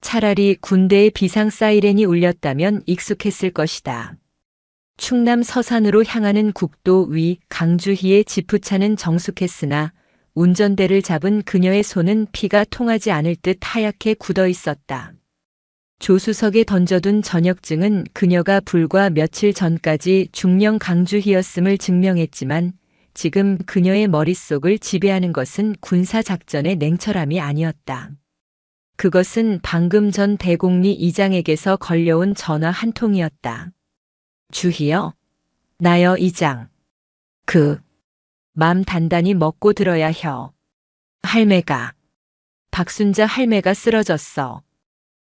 차라리 군대의 비상 사이렌이 울렸다면 익숙했을 것이다. 충남 서산으로 향하는 국도 위 강주희의 지프차는 정숙했으나 운전대를 잡은 그녀의 손은 피가 통하지 않을 듯 하얗게 굳어 있었다. 조수석에 던져둔 전역증은 그녀가 불과 며칠 전까지 중령 강주희였음을 증명했지만 지금 그녀의 머릿속을 지배하는 것은 군사작전의 냉철함이 아니었다. 그것은 방금 전 대곡리 이장에게서 걸려온 전화 한 통이었다. 주희요? 나요 이장. 맘 단단히 먹고 들어야 혀. 할매가. 박순자 할매가 쓰러졌어.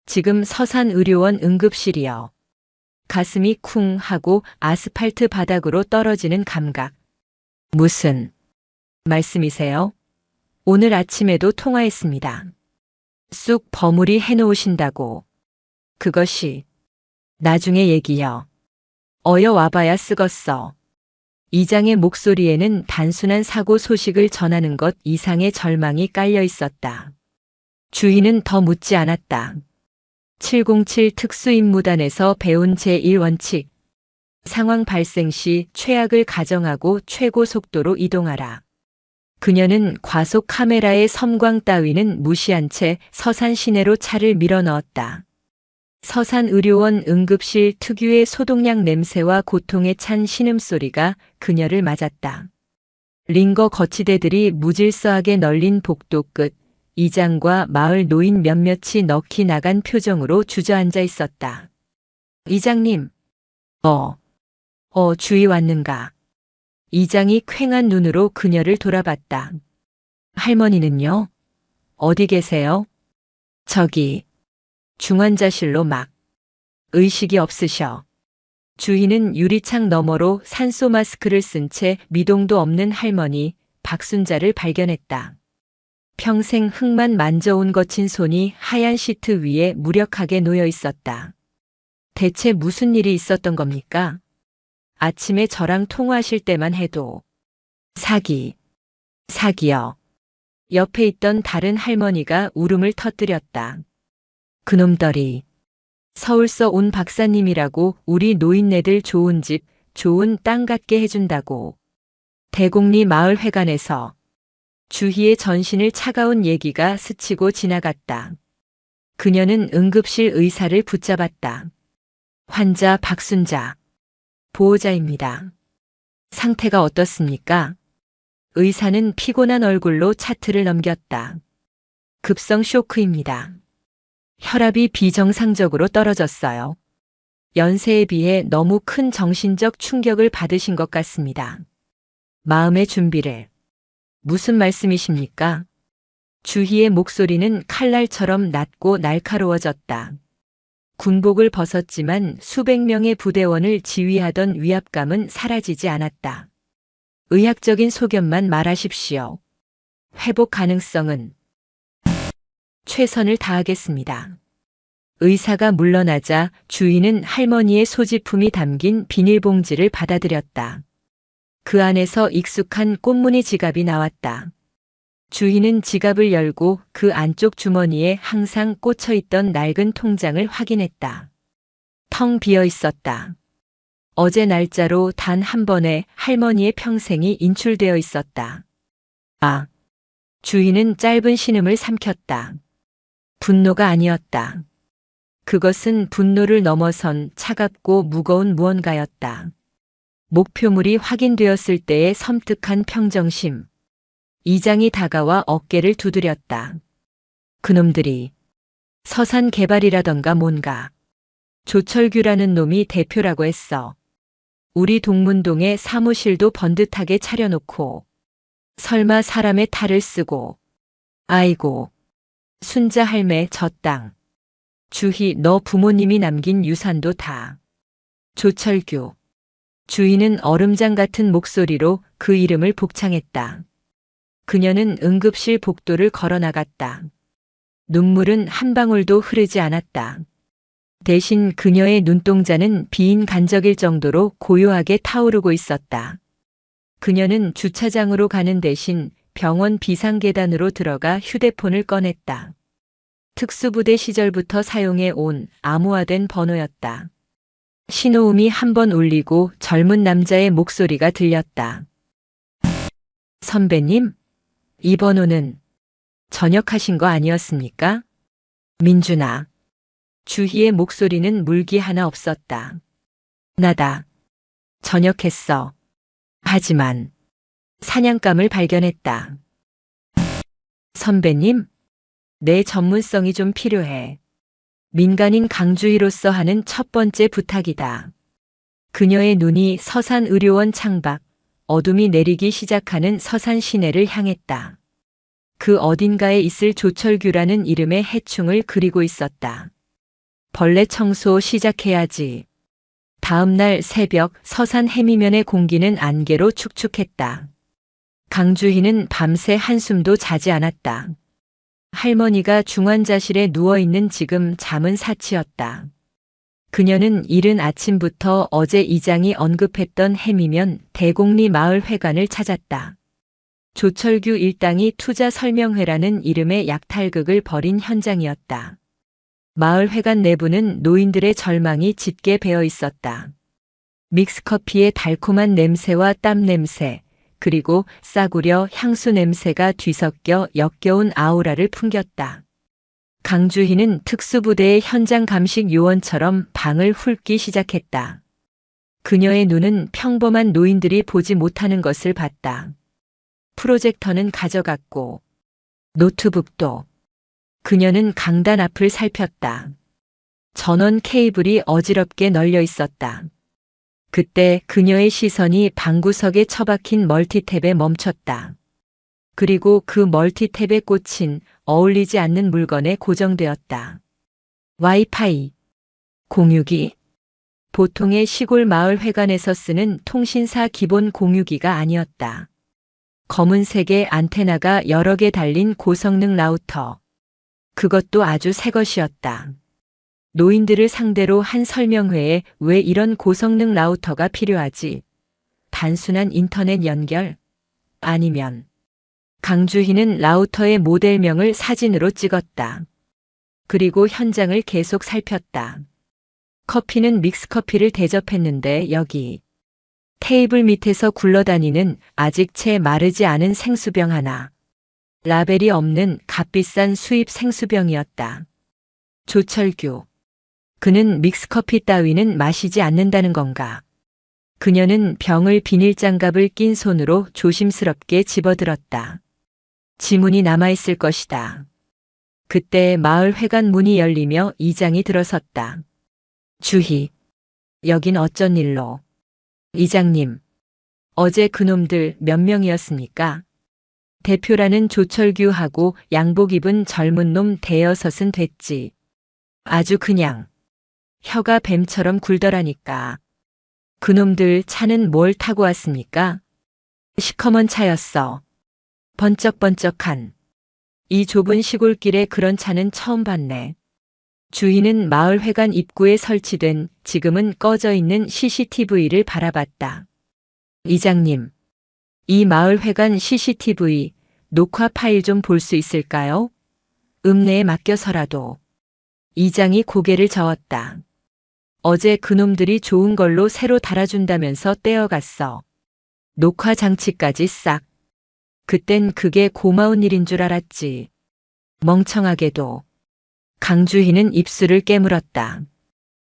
지금 서산의료원 응급실이요. 가슴이 쿵 하고 아스팔트 바닥으로 떨어지는 감각. 무슨 말씀이세요? 오늘 아침에도 통화했습니다. 쑥 버무리 해놓으신다고. 그것이 나중에 얘기요. 어여 와봐야 쓰겄어. 이장의 목소리에는 단순한 사고 소식을 전하는 것 이상의 절망이 깔려 있었다. 주희는 더 묻지 않았다. 707 특수임무단에서 배운 제1원칙. 상황 발생 시 최악을 가정하고 최고 속도로 이동하라. 그녀는 과속 카메라의 섬광 따위는 무시한 채 서산 시내로 차를 밀어 넣었다. 서산의료원 응급실 특유의 소독약 냄새와 고통에 찬 신음소리가 그녀를 맞았다. 링거 거치대들이 무질서하게 널린 복도 끝, 이장과 마을 노인 몇몇이 넋이 나간 표정으로 주저앉아 있었다. 이장님. 주희 왔는가? 이장이 퀭한 눈으로 그녀를 돌아봤다. 할머니는요? 어디 계세요? 저기. 중환자실로 막. 의식이 없으셔. 주희는 유리창 너머로 산소 마스크를 쓴 채 미동도 없는 할머니 박순자를 발견했다. 평생 흙만 만져온 거친 손이 하얀 시트 위에 무력하게 놓여 있었다. 대체 무슨 일이 있었던 겁니까? 아침에 저랑 통화하실 때만 해도 사기요. 옆에 있던 다른 할머니가 울음을 터뜨렸다. 그놈들이 서울서 온 박사님이라고 우리 노인네들 좋은 집, 좋은 땅 갖게 해준다고. 대곡리 마을회관에서 주희의 전신을 차가운 얘기가 스치고 지나갔다. 그녀는 응급실 의사를 붙잡았다. 환자 박순자. 보호자입니다. 상태가 어떻습니까? 의사는 피곤한 얼굴로 차트를 넘겼다. 급성 쇼크입니다. 혈압이 비정상적으로 떨어졌어요. 연세에 비해 너무 큰 정신적 충격을 받으신 것 같습니다. 마음의 준비를. 무슨 말씀이십니까? 주희의 목소리는 칼날처럼 낮고 날카로워졌다. 군복을 벗었지만 수백 명의 부대원을 지휘하던 위압감은 사라지지 않았다. 의학적인 소견만 말하십시오. 회복 가능성은 최선을 다하겠습니다. 의사가 물러나자 주희는 할머니의 소지품이 담긴 비닐봉지를 받아들였다. 그 안에서 익숙한 꽃무늬 지갑이 나왔다. 주희는 지갑을 열고 그 안쪽 주머니에 항상 꽂혀 있던 낡은 통장을 확인했다. 텅 비어 있었다. 어제 날짜로 단 한 번에 할머니의 평생이 인출되어 있었다. 주희는 짧은 신음을 삼켰다. 분노가 아니었다. 그것은 분노를 넘어선 차갑고 무거운 무언가였다. 목표물이 확인되었을 때의 섬뜩한 평정심. 이장이 다가와 어깨를 두드렸다. 그놈들이 서산 개발이라던가 뭔가. 조철규라는 놈이 대표라고 했어. 우리 동문동에 사무실도 번듯하게 차려놓고 설마 사람의 탈을 쓰고. 아이고. 순자 할매 저 땅. 주희 너 부모님이 남긴 유산도 다. 조철규. 주희는 얼음장 같은 목소리로 그 이름을 복창했다. 그녀는 응급실 복도를 걸어나갔다. 눈물은 한 방울도 흐르지 않았다. 대신 그녀의 눈동자는 비인 간적일 정도로 고요하게 타오르고 있었다. 그녀는 주차장으로 가는 대신 병원 비상계단으로 들어가 휴대폰을 꺼냈다. 특수부대 시절부터 사용해 온 암호화된 번호였다. 신호음이 한 번 울리고 젊은 남자의 목소리가 들렸다. 선배님, 이 번호는 전역하신 거 아니었습니까? 민준아. 주희의 목소리는 물기 하나 없었다. 나다. 전역했어. 하지만 사냥감을 발견했다. 선배님, 내 전문성이 좀 필요해. 민간인 강주희로서 하는 첫 번째 부탁이다. 그녀의 눈이 서산의료원 창밖, 어둠이 내리기 시작하는 서산 시내를 향했다. 그 어딘가에 있을 조철규라는 이름의 해충을 그리고 있었다. 벌레 청소 시작해야지. 다음 날 새벽 서산 해미면의 공기는 안개로 축축했다. 강주희는 밤새 한숨도 자지 않았다. 할머니가 중환자실에 누워있는 지금 잠은 사치였다. 그녀는 이른 아침부터 어제 이장이 언급했던 해미면 대곡리 마을회관을 찾았다. 조철규 일당이 투자 설명회라는 이름의 약탈극을 벌인 현장이었다. 마을회관 내부는 노인들의 절망이 짙게 배어 있었다. 믹스커피의 달콤한 냄새와 땀 냄새, 그리고 싸구려 향수 냄새가 뒤섞여 역겨운 아우라를 풍겼다. 강주희는 특수부대의 현장 감식 요원처럼 방을 훑기 시작했다. 그녀의 눈은 평범한 노인들이 보지 못하는 것을 봤다. 프로젝터는 가져갔고 노트북도. 그녀는 강단 앞을 살폈다. 전원 케이블이 어지럽게 널려 있었다. 그때 그녀의 시선이 방구석에 처박힌 멀티탭에 멈췄다. 그리고 그 멀티탭에 꽂힌 어울리지 않는 물건에 고정되었다. 와이파이. 공유기. 보통의 시골 마을 회관에서 쓰는 통신사 기본 공유기가 아니었다. 검은색의 안테나가 여러 개 달린 고성능 라우터. 그것도 아주 새 것이었다. 노인들을 상대로 한 설명회에 왜 이런 고성능 라우터가 필요하지? 단순한 인터넷 연결? 아니면 강주희는 라우터의 모델명을 사진으로 찍었다. 그리고 현장을 계속 살폈다. 커피는 믹스커피를 대접했는데 여기 테이블 밑에서 굴러다니는 아직 채 마르지 않은 생수병 하나. 라벨이 없는 값비싼 수입 생수병이었다. 조철규. 그는 믹스커피 따위는 마시지 않는다는 건가? 그녀는 병을 비닐장갑을 낀 손으로 조심스럽게 집어들었다. 지문이 남아있을 것이다. 그때 마을 회관 문이 열리며 이장이 들어섰다. 주희. 여긴 어쩐 일로? 이장님. 어제 그놈들 몇 명이었습니까? 대표라는 조철규하고 양복 입은 젊은 놈 대여섯은 됐지. 아주 그냥 혀가 뱀처럼 굴더라니까. 그놈들 차는 뭘 타고 왔습니까? 시커먼 차였어. 번쩍번쩍한. 이 좁은 시골길에 그런 차는 처음 봤네. 주인은 마을회관 입구에 설치된 지금은 꺼져 있는 CCTV를 바라봤다. 이장님, 이 마을회관 CCTV 녹화 파일 좀 볼 수 있을까요? 읍내에 맡겨서라도. 이장이 고개를 저었다. 어제 그놈들이 좋은 걸로 새로 달아준다면서 떼어갔어. 녹화 장치까지 싹. 그땐 그게 고마운 일인 줄 알았지. 멍청하게도. 강주희는 입술을 깨물었다.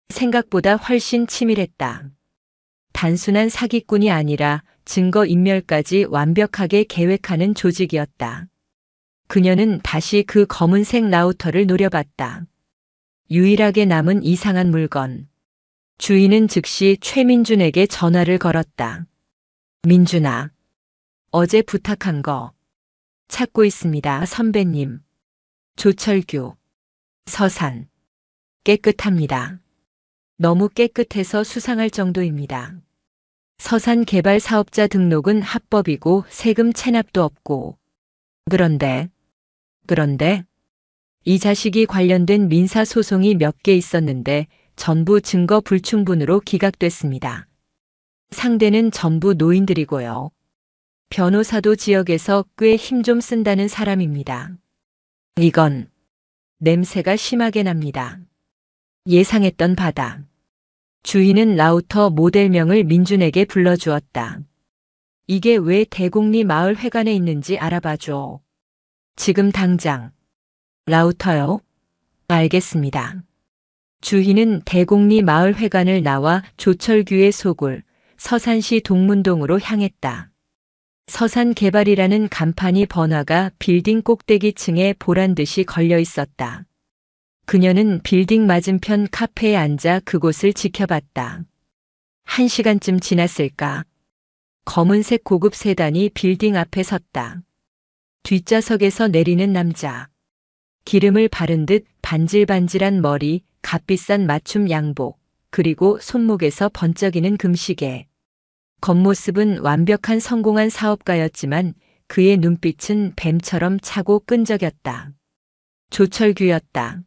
생각보다 훨씬 치밀했다. 단순한 사기꾼이 아니라 증거인멸까지 완벽하게 계획하는 조직이었다. 그녀는 다시 그 검은색 라우터를 노려봤다. 유일하게 남은 이상한 물건. 주인은 즉시 최민준에게 전화를 걸었다. 민준아. 어제 부탁한 거. 찾고 있습니다, 선배님. 조철규. 서산. 깨끗합니다. 너무 깨끗해서 수상할 정도입니다. 서산 개발 사업자 등록은 합법이고 세금 체납도 없고. 그런데 이 자식이 관련된 민사소송이 몇 개 있었는데 전부 증거 불충분으로 기각됐습니다. 상대는 전부 노인들이고요. 변호사도 지역에서 꽤 힘 좀 쓴다는 사람입니다. 이건 냄새가 심하게 납니다. 예상했던 바다. 주인은 라우터 모델명을 민준에게 불러주었다. 이게 왜 대곡리 마을 회관에 있는지 알아봐줘. 지금 당장. 라우터요? 알겠습니다. 주희는 대곡리 마을 회관을 나와 조철규의 소굴, 서산시 동문동으로 향했다. 서산개발이라는 간판이 번화가 빌딩 꼭대기층에 보란듯이 걸려 있었다. 그녀는 빌딩 맞은편 카페에 앉아 그곳을 지켜봤다. 1시간쯤 지났을까? 검은색 고급 세단이 빌딩 앞에 섰다. 뒷좌석에서 내리는 남자. 기름을 바른 듯 반질반질한 머리, 값비싼 맞춤 양복, 그리고 손목에서 번쩍이는 금시계. 겉모습은 완벽한 성공한 사업가였지만 그의 눈빛은 뱀처럼 차고 끈적였다. 조철규였다.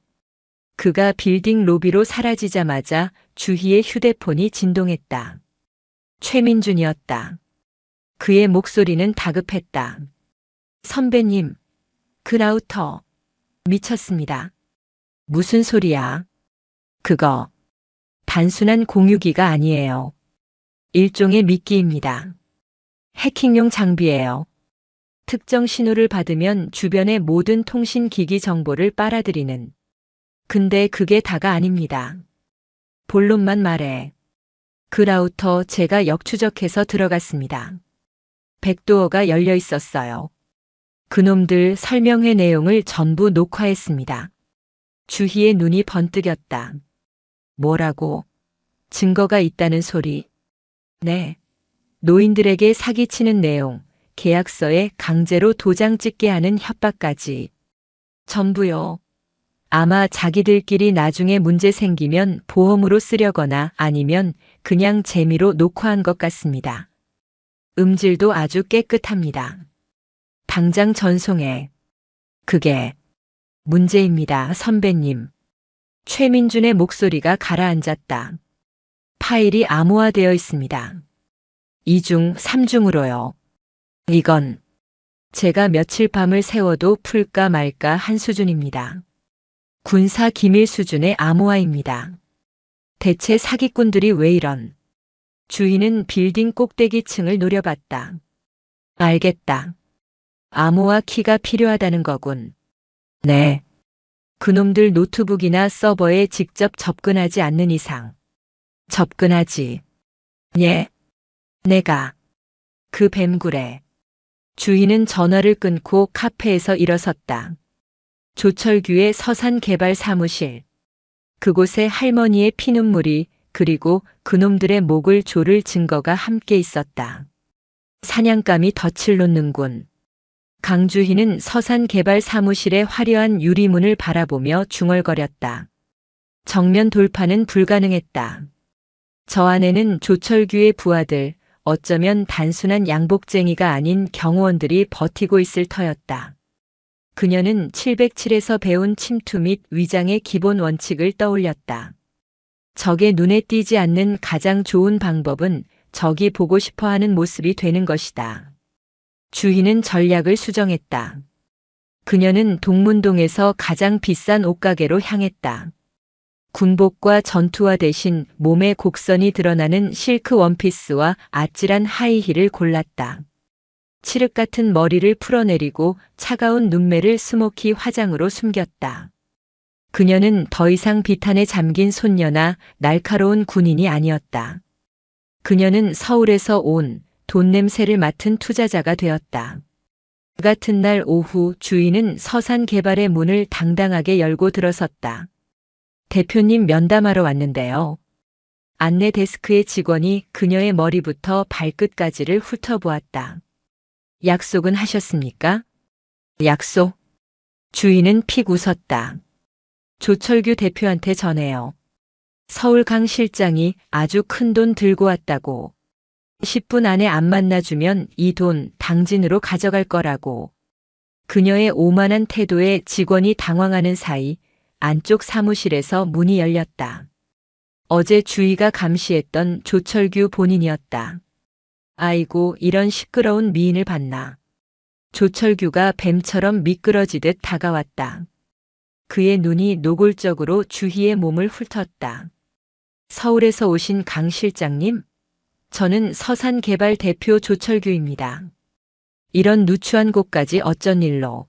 그가 빌딩 로비로 사라지자마자 주희의 휴대폰이 진동했다. 최민준이었다. 그의 목소리는 다급했다. 선배님, 그 라우터 미쳤습니다. 무슨 소리야? 그거 단순한 공유기가 아니에요. 일종의 미끼입니다. 해킹용 장비예요. 특정 신호를 받으면 주변의 모든 통신 기기 정보를 빨아들이는. 근데 그게 다가 아닙니다. 본론만 말해. 그 라우터 제가 역추적해서 들어갔습니다. 백도어가 열려 있었어요. 그놈들 설명회 내용을 전부 녹화했습니다. 주희의 눈이 번뜩였다. 뭐라고? 증거가 있다는 소리? 네. 노인들에게 사기치는 내용, 계약서에 강제로 도장 찍게 하는 협박까지. 전부요. 아마 자기들끼리 나중에 문제 생기면 보험으로 쓰려거나 아니면 그냥 재미로 녹화한 것 같습니다. 음질도 아주 깨끗합니다. 당장 전송해. 그게 문제입니다, 선배님. 최민준의 목소리가 가라앉았다. 파일이 암호화되어 있습니다. 2중, 3중으로요. 이건 제가 며칠 밤을 새워도 풀까 말까 한 수준입니다. 군사 기밀 수준의 암호화입니다. 대체 사기꾼들이 왜 이런? 주인은 빌딩 꼭대기층을 노려봤다. 알겠다. 암호화 키가 필요하다는 거군. 네. 그놈들 노트북이나 서버에 직접 접근하지 않는 이상. 접근하지. 예. 내가. 그 뱀굴에. 주인은 전화를 끊고 카페에서 일어섰다. 조철규의 서산개발 사무실. 그곳에 할머니의 피눈물이 그리고 그놈들의 목을 조를 증거가 함께 있었다. 사냥감이 덫을 놓는군. 강주희는 서산개발 사무실의 화려한 유리문을 바라보며 중얼거렸다. 정면 돌파는 불가능했다. 저 안에는 조철규의 부하들, 어쩌면 단순한 양복쟁이가 아닌 경호원들이 버티고 있을 터였다. 그녀는 707에서 배운 침투 및 위장의 기본 원칙을 떠올렸다. 적의 눈에 띄지 않는 가장 좋은 방법은 적이 보고 싶어하는 모습이 되는 것이다. 주희는 전략을 수정했다. 그녀는 동문동에서 가장 비싼 옷가게로 향했다. 군복과 전투화 대신 몸에 곡선이 드러나는 실크 원피스와 아찔한 하이힐을 골랐다. 칠흑 같은 머리를 풀어내리고 차가운 눈매를 스모키 화장으로 숨겼다. 그녀는 더 이상 비탄에 잠긴 손녀나 날카로운 군인이 아니었다. 그녀는 서울에서 온 돈 냄새를 맡은 투자자가 되었다. 그 같은 날 오후 주인은 서산개발의 문을 당당하게 열고 들어섰다. 대표님 면담하러 왔는데요. 안내 데스크의 직원이 그녀의 머리부터 발끝까지를 훑어보았다. 약속은 하셨습니까? 약속? 주인은 픽 웃었다. 조철규 대표한테 전해요. 서울강 실장이 아주 큰 돈 들고 왔다고. 10분 안에 안 만나주면 이 돈 당진으로 가져갈 거라고. 그녀의 오만한 태도에 직원이 당황하는 사이 안쪽 사무실에서 문이 열렸다. 어제 주희가 감시했던 조철규 본인이었다. 아이고, 이런 시끄러운 미인을 봤나. 조철규가 뱀처럼 미끄러지듯 다가왔다. 그의 눈이 노골적으로 주희의 몸을 훑었다. 서울에서 오신 강 실장님? 저는 서산개발 대표 조철규입니다. 이런 누추한 곳까지 어쩐 일로?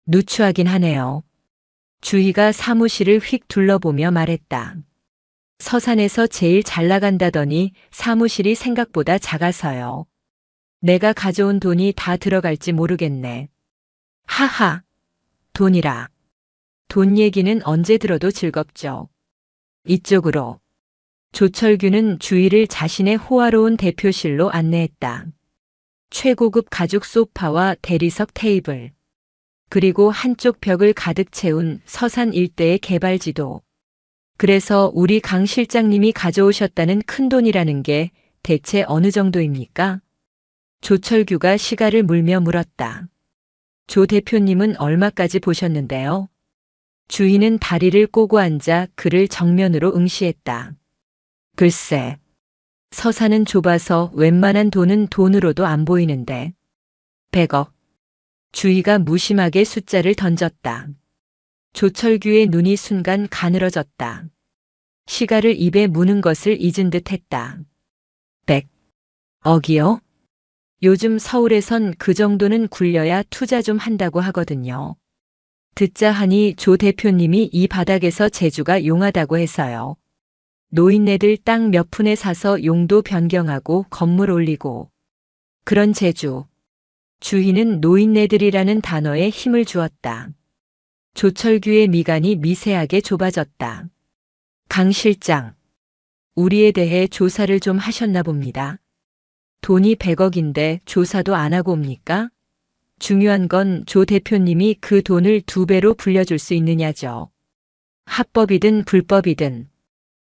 누추하긴 하네요. 주희가 사무실을 휙 둘러보며 말했다. 서산에서 제일 잘 나간다더니 사무실이 생각보다 작아서요. 내가 가져온 돈이 다 들어갈지 모르겠네. 하하, 돈이라. 돈 얘기는 언제 들어도 즐겁죠. 이쪽으로. 조철규는 주희를 자신의 호화로운 대표실로 안내했다. 최고급 가죽 소파와 대리석 테이블, 그리고 한쪽 벽을 가득 채운 서산 일대의 개발 지도. 그래서 우리 강 실장님이 가져오셨다는 큰돈이라는 게 대체 어느 정도입니까? 조철규가 시가를 물며 물었다. 조 대표님은 얼마까지 보셨는데요? 주희는 다리를 꼬고 앉아 그를 정면으로 응시했다. 글쎄, 서산은 좁아서 웬만한 돈은 돈으로도 안 보이는데. 100억. 주희가 무심하게 숫자를 던졌다. 조철규의 눈이 순간 가늘어졌다. 시가를 입에 무는 것을 잊은 듯 했다. 100억이요? 요즘 서울에선 그 정도는 굴려야 투자 좀 한다고 하거든요. 듣자 하니 조 대표님이 이 바닥에서 재주가 용하다고 해서요. 노인네들 땅 몇 푼에 사서 용도 변경하고 건물 올리고. 그런 재주. 주희는 노인네들이라는 단어에 힘을 주었다. 조철규의 미간이 미세하게 좁아졌다. 강 실장, 우리에 대해 조사를 좀 하셨나 봅니다. 돈이 100억인데 조사도 안 하고 옵니까? 중요한 건 조 대표님이 그 돈을 2배로 불려줄 수 있느냐죠. 합법이든 불법이든.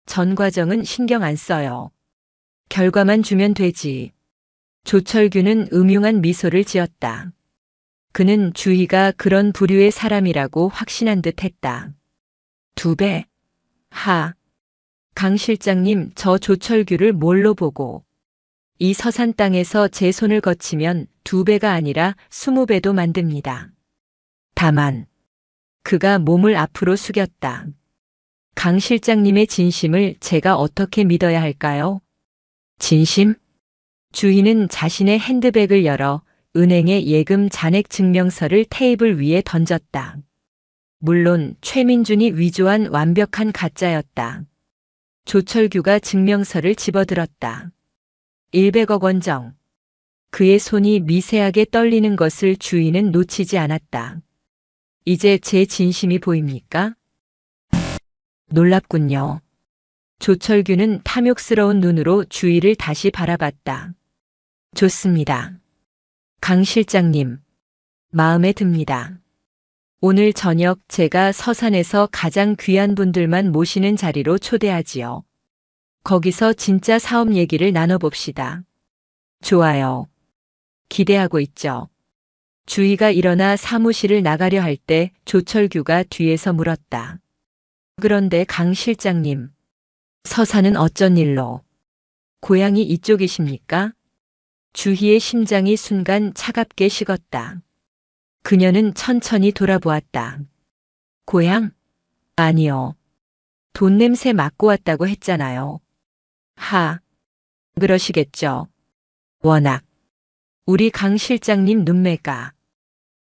전 과정은 신경 안 써요. 결과만 주면 되지. 조철규는 음흉한 미소를 지었다. 그는 주희가 그런 부류의 사람이라고 확신한 듯 했다. 2배? 하. 강 실장님, 저 조철규를 뭘로 보고. 이 서산 땅에서 제 손을 거치면 2배가 아니라 20배도 만듭니다. 다만, 그가 몸을 앞으로 숙였다. 강 실장님의 진심을 제가 어떻게 믿어야 할까요? 진심? 주희는 자신의 핸드백을 열어 은행의 예금 잔액 증명서를 테이블 위에 던졌다. 물론 최민준이 위조한 완벽한 가짜였다. 조철규가 증명서를 집어들었다. 100억 원정. 그의 손이 미세하게 떨리는 것을 주희는 놓치지 않았다. 이제 제 진심이 보입니까? 놀랍군요. 조철규는 탐욕스러운 눈으로 주희를 다시 바라봤다. 좋습니다. 강 실장님, 마음에 듭니다. 오늘 저녁 제가 서산에서 가장 귀한 분들만 모시는 자리로 초대하지요. 거기서 진짜 사업 얘기를 나눠봅시다. 좋아요. 기대하고 있죠. 주희가 일어나 사무실을 나가려 할 때 조철규가 뒤에서 물었다. 그런데 강 실장님, 서산은 어쩐 일로? 고향이 이쪽이십니까? 주희의 심장이 순간 차갑게 식었다. 그녀는 천천히 돌아보았다. 고향? 아니요. 돈 냄새 맡고 왔다고 했잖아요. 하. 그러시겠죠. 워낙. 우리 강 실장님 눈매가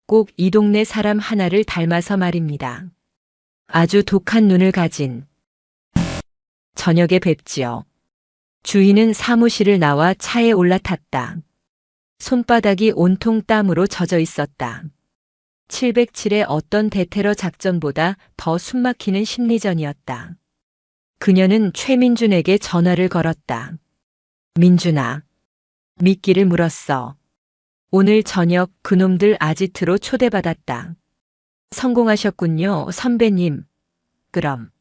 꼭 이 동네 사람 하나를 닮아서 말입니다. 아주 독한 눈을 가진. 저녁에 뵙지요. 주희는 사무실을 나와 차에 올라탔다. 손바닥이 온통 땀으로 젖어 있었다. 707의 어떤 대테러 작전보다 더 숨막히는 심리전이었다. 그녀는 최민준에게 전화를 걸었다. 민준아, 미끼를 물었어. 오늘 저녁 그놈들 아지트로 초대받았다. 성공하셨군요, 선배님. 그럼.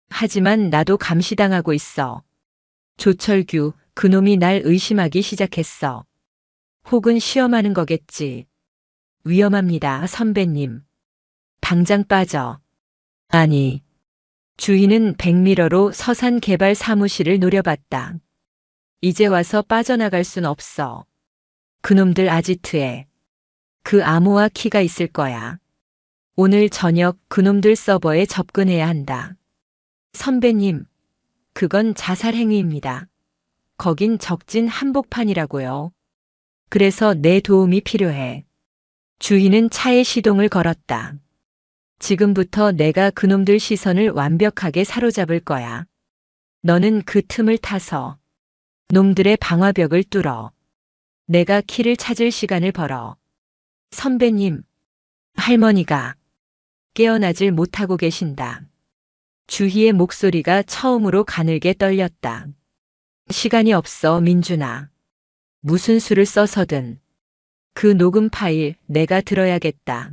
하지만 나도 감시당하고 있어. 조철규, 그놈이 날 의심하기 시작했어. 혹은 시험하는 거겠지. 위험합니다, 선배님. 당장 빠져. 아니. 주희는 백미러로 서산 개발 사무실을 노려봤다. 이제 와서 빠져나갈 순 없어. 그놈들 아지트에. 그 암호화 키가 있을 거야. 오늘 저녁 그놈들 서버에 접근해야 한다. 선배님, 그건 자살 행위입니다. 거긴 적진 한복판이라고요. 그래서 내 도움이 필요해. 주희는 차에 시동을 걸었다. 지금부터 내가 그놈들 시선을 완벽하게 사로잡을 거야. 너는 그 틈을 타서 놈들의 방화벽을 뚫어. 내가 키를 찾을 시간을 벌어. 선배님, 할머니가 깨어나질 못하고 계신다. 주희의 목소리가 처음으로 가늘게 떨렸다. 시간이 없어, 민준아. 무슨 수를 써서든 그 녹음 파일 내가 들어야겠다.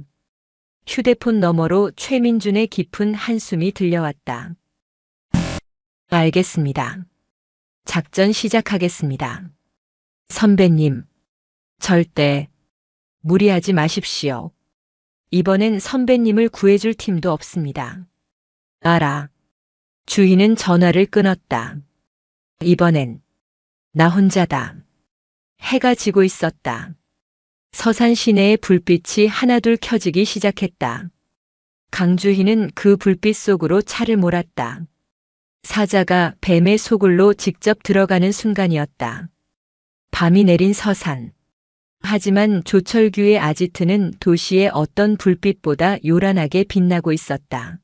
휴대폰 너머로 최민준의 깊은 한숨이 들려왔다. 알겠습니다. 작전 시작하겠습니다. 선배님, 절대 무리하지 마십시오. 이번엔 선배님을 구해줄 팀도 없습니다. 알아. 주희는 전화를 끊었다. 이번엔 나 혼자다. 해가 지고 있었다. 서산 시내의 불빛이 하나둘 켜지기 시작했다. 강주희는 그 불빛 속으로 차를 몰았다. 사자가 뱀의 소굴로 직접 들어가는 순간이었다. 밤이 내린 서산. 하지만 조철규의 아지트는 도시의 어떤 불빛보다 요란하게 빛나고 있었다.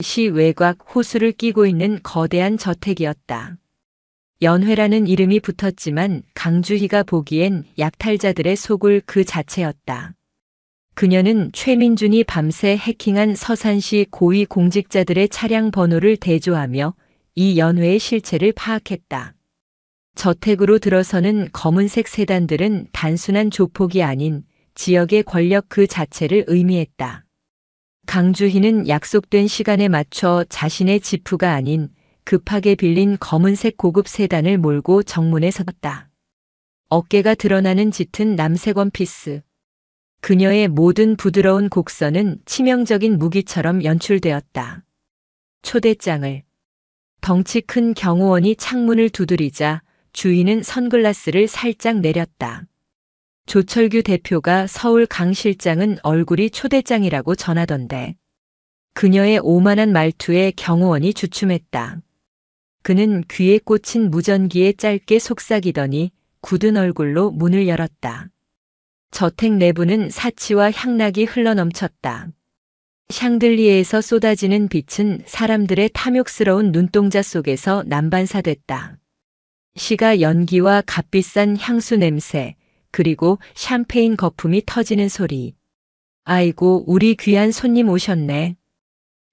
시 외곽 호수를 끼고 있는 거대한 저택이었다. 연회라는 이름이 붙었지만 강주희가 보기엔 약탈자들의 소굴 그 자체였다. 그녀는 최민준이 밤새 해킹한 서산시 고위 공직자들의 차량 번호를 대조하며 이 연회의 실체를 파악했다. 저택으로 들어서는 검은색 세단들은 단순한 조폭이 아닌 지역의 권력 그 자체를 의미했다. 강주희는 약속된 시간에 맞춰 자신의 지프가 아닌 급하게 빌린 검은색 고급 세단을 몰고 정문에 섰다. 어깨가 드러나는 짙은 남색 원피스. 그녀의 모든 부드러운 곡선은 치명적인 무기처럼 연출되었다. 초대장을. 덩치 큰 경호원이 창문을 두드리자 주희는 선글라스를 살짝 내렸다. 조철규 대표가 서울 강 실장은 얼굴이 초대장이라고 전하던데. 그녀의 오만한 말투에 경호원이 주춤했다. 그는 귀에 꽂힌 무전기에 짧게 속삭이더니 굳은 얼굴로 문을 열었다. 저택 내부는 사치와 향락이 흘러넘쳤다. 샹들리에에서 쏟아지는 빛은 사람들의 탐욕스러운 눈동자 속에서 남반사됐다. 시가 연기와 값비싼 향수 냄새, 그리고 샴페인 거품이 터지는 소리. 아이고, 우리 귀한 손님 오셨네.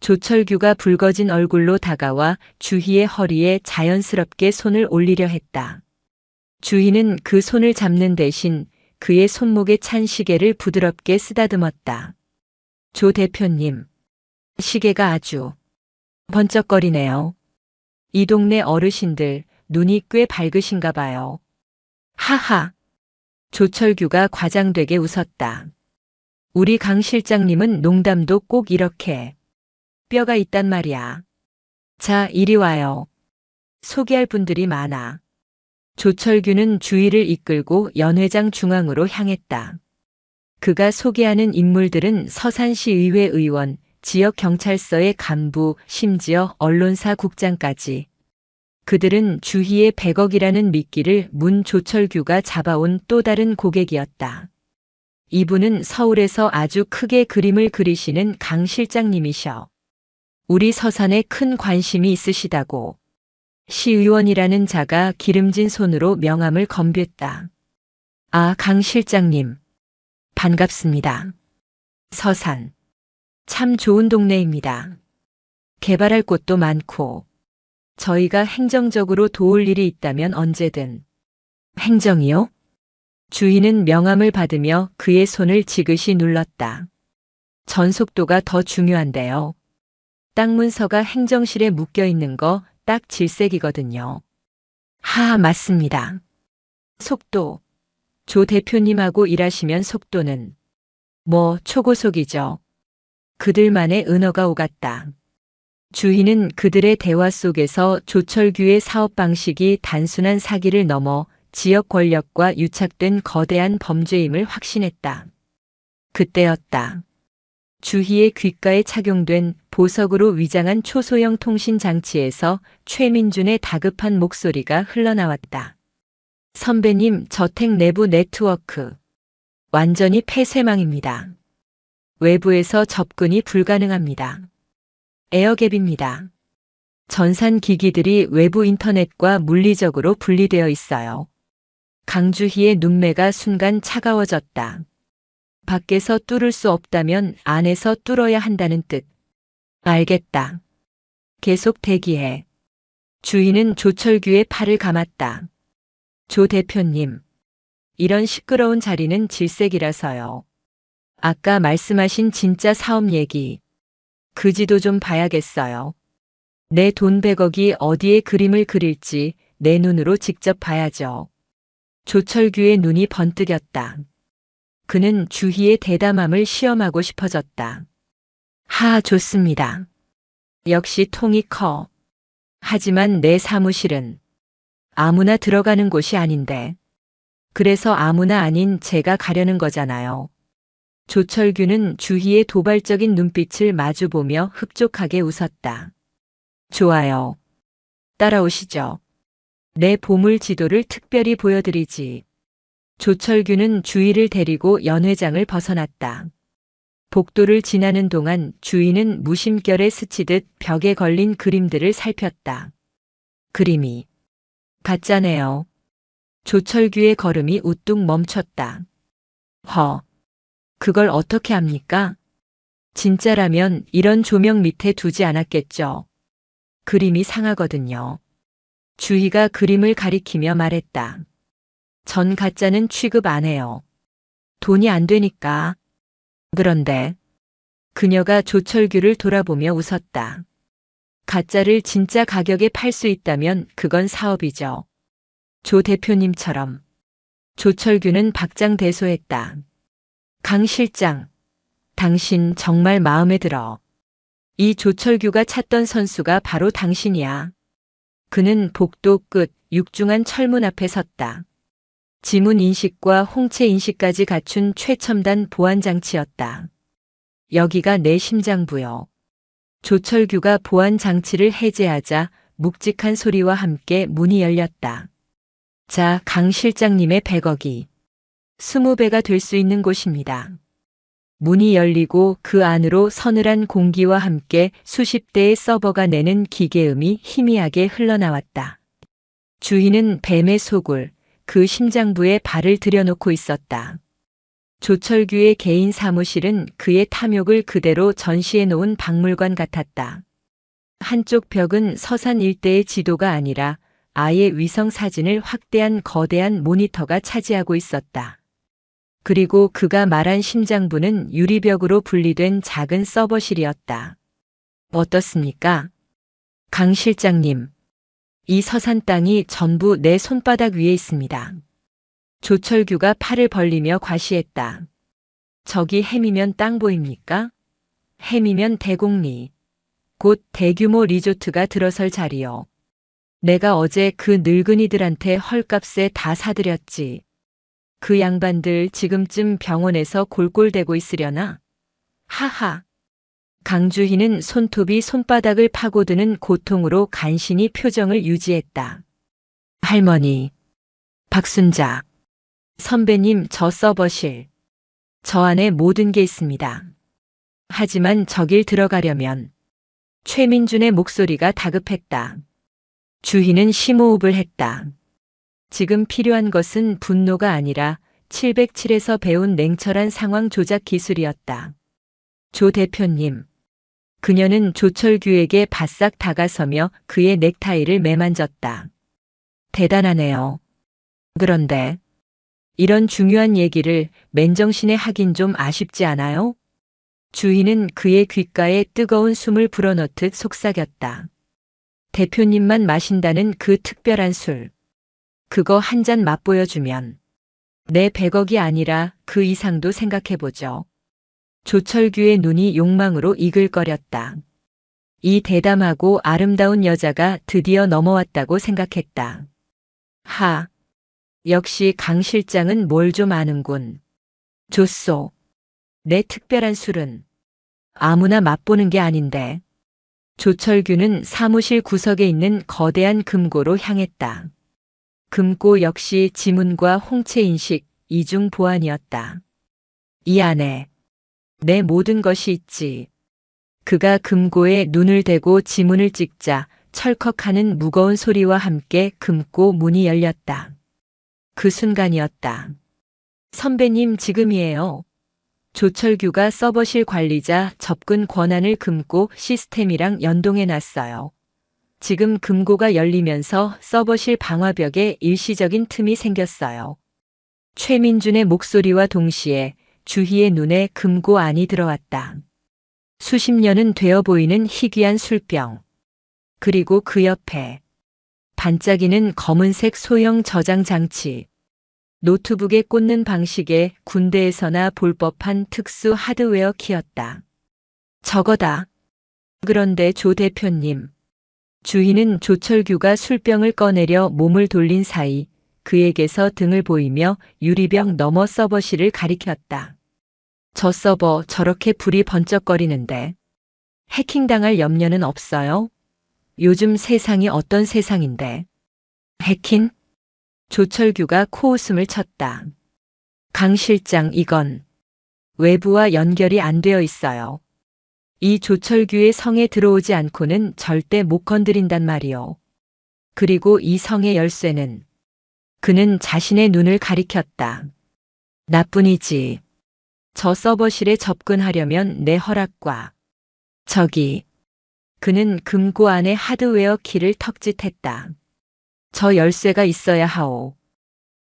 조철규가 붉어진 얼굴로 다가와 주희의 허리에 자연스럽게 손을 올리려 했다. 주희는 그 손을 잡는 대신 그의 손목에 찬 시계를 부드럽게 쓰다듬었다. 조 대표님, 시계가 아주 번쩍거리네요. 이 동네 어르신들 눈이 꽤 밝으신가 봐요. 하하. 조철규가 과장되게 웃었다. 우리 강 실장님은 농담도 꼭 이렇게 뼈가 있단 말이야. 자, 이리 와요. 소개할 분들이 많아. 조철규는 주희를 이끌고 연회장 중앙으로 향했다. 그가 소개하는 인물들은 서산시 의회 의원, 지역 경찰서의 간부, 심지어 언론사 국장까지. 그들은 주희의 100억이라는 미끼를 문 조철규가 잡아온 또 다른 고객이었다. 이분은 서울에서 아주 크게 그림을 그리시는 강 실장님이셔. 우리 서산에 큰 관심이 있으시다고. 시의원이라는 자가 기름진 손으로 명함을 건넸다. 아, 강 실장님. 반갑습니다. 서산. 참 좋은 동네입니다. 개발할 곳도 많고. 저희가 행정적으로 도울 일이 있다면 언제든. 행정이요? 주희는 명함을 받으며 그의 손을 지그시 눌렀다. 전속도가 더 중요한데요. 땅 문서가 행정실에 묶여 있는 거 딱 질색이거든요. 하, 맞습니다. 속도. 조 대표님하고 일하시면 속도는 뭐 초고속이죠. 그들만의 은어가 오갔다. 주희는 그들의 대화 속에서 조철규의 사업 방식이 단순한 사기를 넘어 지역 권력과 유착된 거대한 범죄임을 확신했다. 그때였다. 주희의 귓가에 착용된 보석으로 위장한 초소형 통신 장치에서 최민준의 다급한 목소리가 흘러나왔다. 선배님, 저택 내부 네트워크 완전히 폐쇄망입니다. 외부에서 접근이 불가능합니다. 에어갭입니다. 전산 기기들이 외부 인터넷과 물리적으로 분리되어 있어요. 강주희의 눈매가 순간 차가워졌다. 밖에서 뚫을 수 없다면 안에서 뚫어야 한다는 뜻. 알겠다. 계속 대기해. 주희는 조철규의 팔을 감았다. 조 대표님, 이런 시끄러운 자리는 질색이라서요. 아까 말씀하신 진짜 사업 얘기, 그 지도 좀 봐야겠어요. 내 돈 100억이 어디에 그림을 그릴지 내 눈으로 직접 봐야죠. 조철규의 눈이 번뜩였다. 그는 주희의 대담함을 시험하고 싶어졌다. 좋습니다. 역시 통이 커. 하지만 내 사무실은 아무나 들어가는 곳이 아닌데. 그래서 아무나 아닌 제가 가려는 거잖아요. 조철규는 주희의 도발적인 눈빛을 마주보며 흡족하게 웃었다. 좋아요. 따라오시죠. 내 보물 지도를 특별히 보여드리지. 조철규는 주희를 데리고 연회장을 벗어났다. 복도를 지나는 동안 주희는 무심결에 스치듯 벽에 걸린 그림들을 살폈다. 그림이 가짜네요. 조철규의 걸음이 우뚝 멈췄다. 그걸 어떻게 합니까? 진짜라면 이런 조명 밑에 두지 않았겠죠. 그림이 상하거든요. 주희가 그림을 가리키며 말했다. 전 가짜는 취급 안 해요. 돈이 안 되니까. 그런데 그녀가 조철규를 돌아보며 웃었다. 가짜를 진짜 가격에 팔 수 있다면 그건 사업이죠. 조 대표님처럼. 조철규는 박장대소했다. 강 실장, 당신 정말 마음에 들어. 이 조철규가 찾던 선수가 바로 당신이야. 그는 복도 끝 육중한 철문 앞에 섰다. 지문 인식과 홍채 인식까지 갖춘 최첨단 보안 장치였다. 여기가 내 심장부요. 조철규가 보안 장치를 해제하자 묵직한 소리와 함께 문이 열렸다. 자, 강 실장님의 100억이 20배가 될 수 있는 곳입니다. 문이 열리고 그 안으로 서늘한 공기와 함께 수십 대의 서버가 내는 기계음이 희미하게 흘러나왔다. 주희는 뱀의 소굴, 그 심장부에 발을 들여놓고 있었다. 조철규의 개인 사무실은 그의 탐욕을 그대로 전시해 놓은 박물관 같았다. 한쪽 벽은 서산 일대의 지도가 아니라 아예 위성 사진을 확대한 거대한 모니터가 차지하고 있었다. 그리고 그가 말한 심장부는 유리벽으로 분리된 작은 서버실이었다. 어떻습니까? 강 실장님, 이 서산 땅이 전부 내 손바닥 위에 있습니다. 조철규가 팔을 벌리며 과시했다. 저기 햄이면 땅 보입니까? 햄이면 대곡리. 곧 대규모 리조트가 들어설 자리요. 내가 어제 그 늙은이들한테 헐값에 다 사드렸지. 그 양반들 지금쯤 병원에서 골골대고 있으려나? 하하. 강주희는 손톱이 손바닥을 파고드는 고통으로 간신히 표정을 유지했다. 할머니. 박순자. 선배님, 저 서버실. 저 안에 모든 게 있습니다. 하지만 저길 들어가려면 최민준의 목소리가 다급했다. 주희는 심호흡을 했다. 지금 필요한 것은 분노가 아니라 707에서 배운 냉철한 상황 조작 기술이었다. 조 대표님. 그녀는 조철규에게 바싹 다가서며 그의 넥타이를 매만졌다. 대단하네요. 그런데 이런 중요한 얘기를 맨정신에 하긴 좀 아쉽지 않아요? 주희는 그의 귓가에 뜨거운 숨을 불어넣듯 속삭였다. 대표님만 마신다는 그 특별한 술. 그거 한 잔 맛보여주면 내 100억이 아니라 그 이상도 생각해보죠. 조철규의 눈이 욕망으로 이글거렸다. 이 대담하고 아름다운 여자가 드디어 넘어왔다고 생각했다. 역시 강 실장은 뭘 좀 아는군. 줬소. 내 특별한 술은 아무나 맛보는 게 아닌데. 조철규는 사무실 구석에 있는 거대한 금고로 향했다. 금고 역시 지문과 홍채 인식, 이중 보안이었다. 이 안에 내 모든 것이 있지. 그가 금고에 눈을 대고 지문을 찍자 철컥하는 무거운 소리와 함께 금고 문이 열렸다. 그 순간이었다. 선배님 지금이에요. 조철규가 서버실 관리자 접근 권한을 금고 시스템이랑 연동해 놨어요. 지금 금고가 열리면서 서버실 방화벽에 일시적인 틈이 생겼어요. 최민준의 목소리와 동시에 주희의 눈에 금고 안이 들어왔다. 수십 년은 되어 보이는 희귀한 술병. 그리고 그 옆에 반짝이는 검은색 소형 저장 장치. 노트북에 꽂는 방식의 군대에서나 볼 법한 특수 하드웨어 키였다. 저거다. 그런데 조 대표님. 주희는 조철규가 술병을 꺼내려 몸을 돌린 사이 그에게서 등을 보이며 유리병 너머 서버실을 가리켰다. 저 서버 저렇게 불이 번쩍거리는데 해킹당할 염려는 없어요? 요즘 세상이 어떤 세상인데. 해킹? 조철규가 코웃음을 쳤다. 강 실장 이건 외부와 연결이 안 되어 있어요. 이 조철규의 성에 들어오지 않고는 절대 못 건드린단 말이요. 그리고 이 성의 열쇠는 그는 자신의 눈을 가리켰다. 나뿐이지. 저 서버실에 접근하려면 내 허락과 저기 그는 금고 안에 하드웨어 키를 턱짓했다. 저 열쇠가 있어야 하오.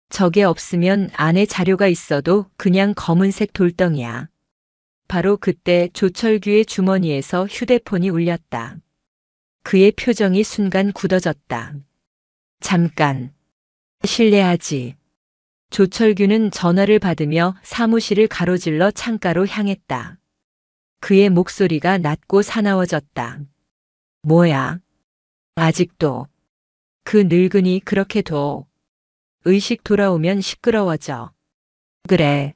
저게 없으면 안에 자료가 있어도 그냥 검은색 돌덩이야. 바로 그때 조철규의 주머니에서 휴대폰이 울렸다. 그의 표정이 순간 굳어졌다. 잠깐. 실례하지. 조철규는 전화를 받으며 사무실을 가로질러 창가로 향했다. 그의 목소리가 낮고 사나워졌다. 뭐야? 아직도. 그 늙은이 그렇게 둬. 의식 돌아오면 시끄러워져. 그래.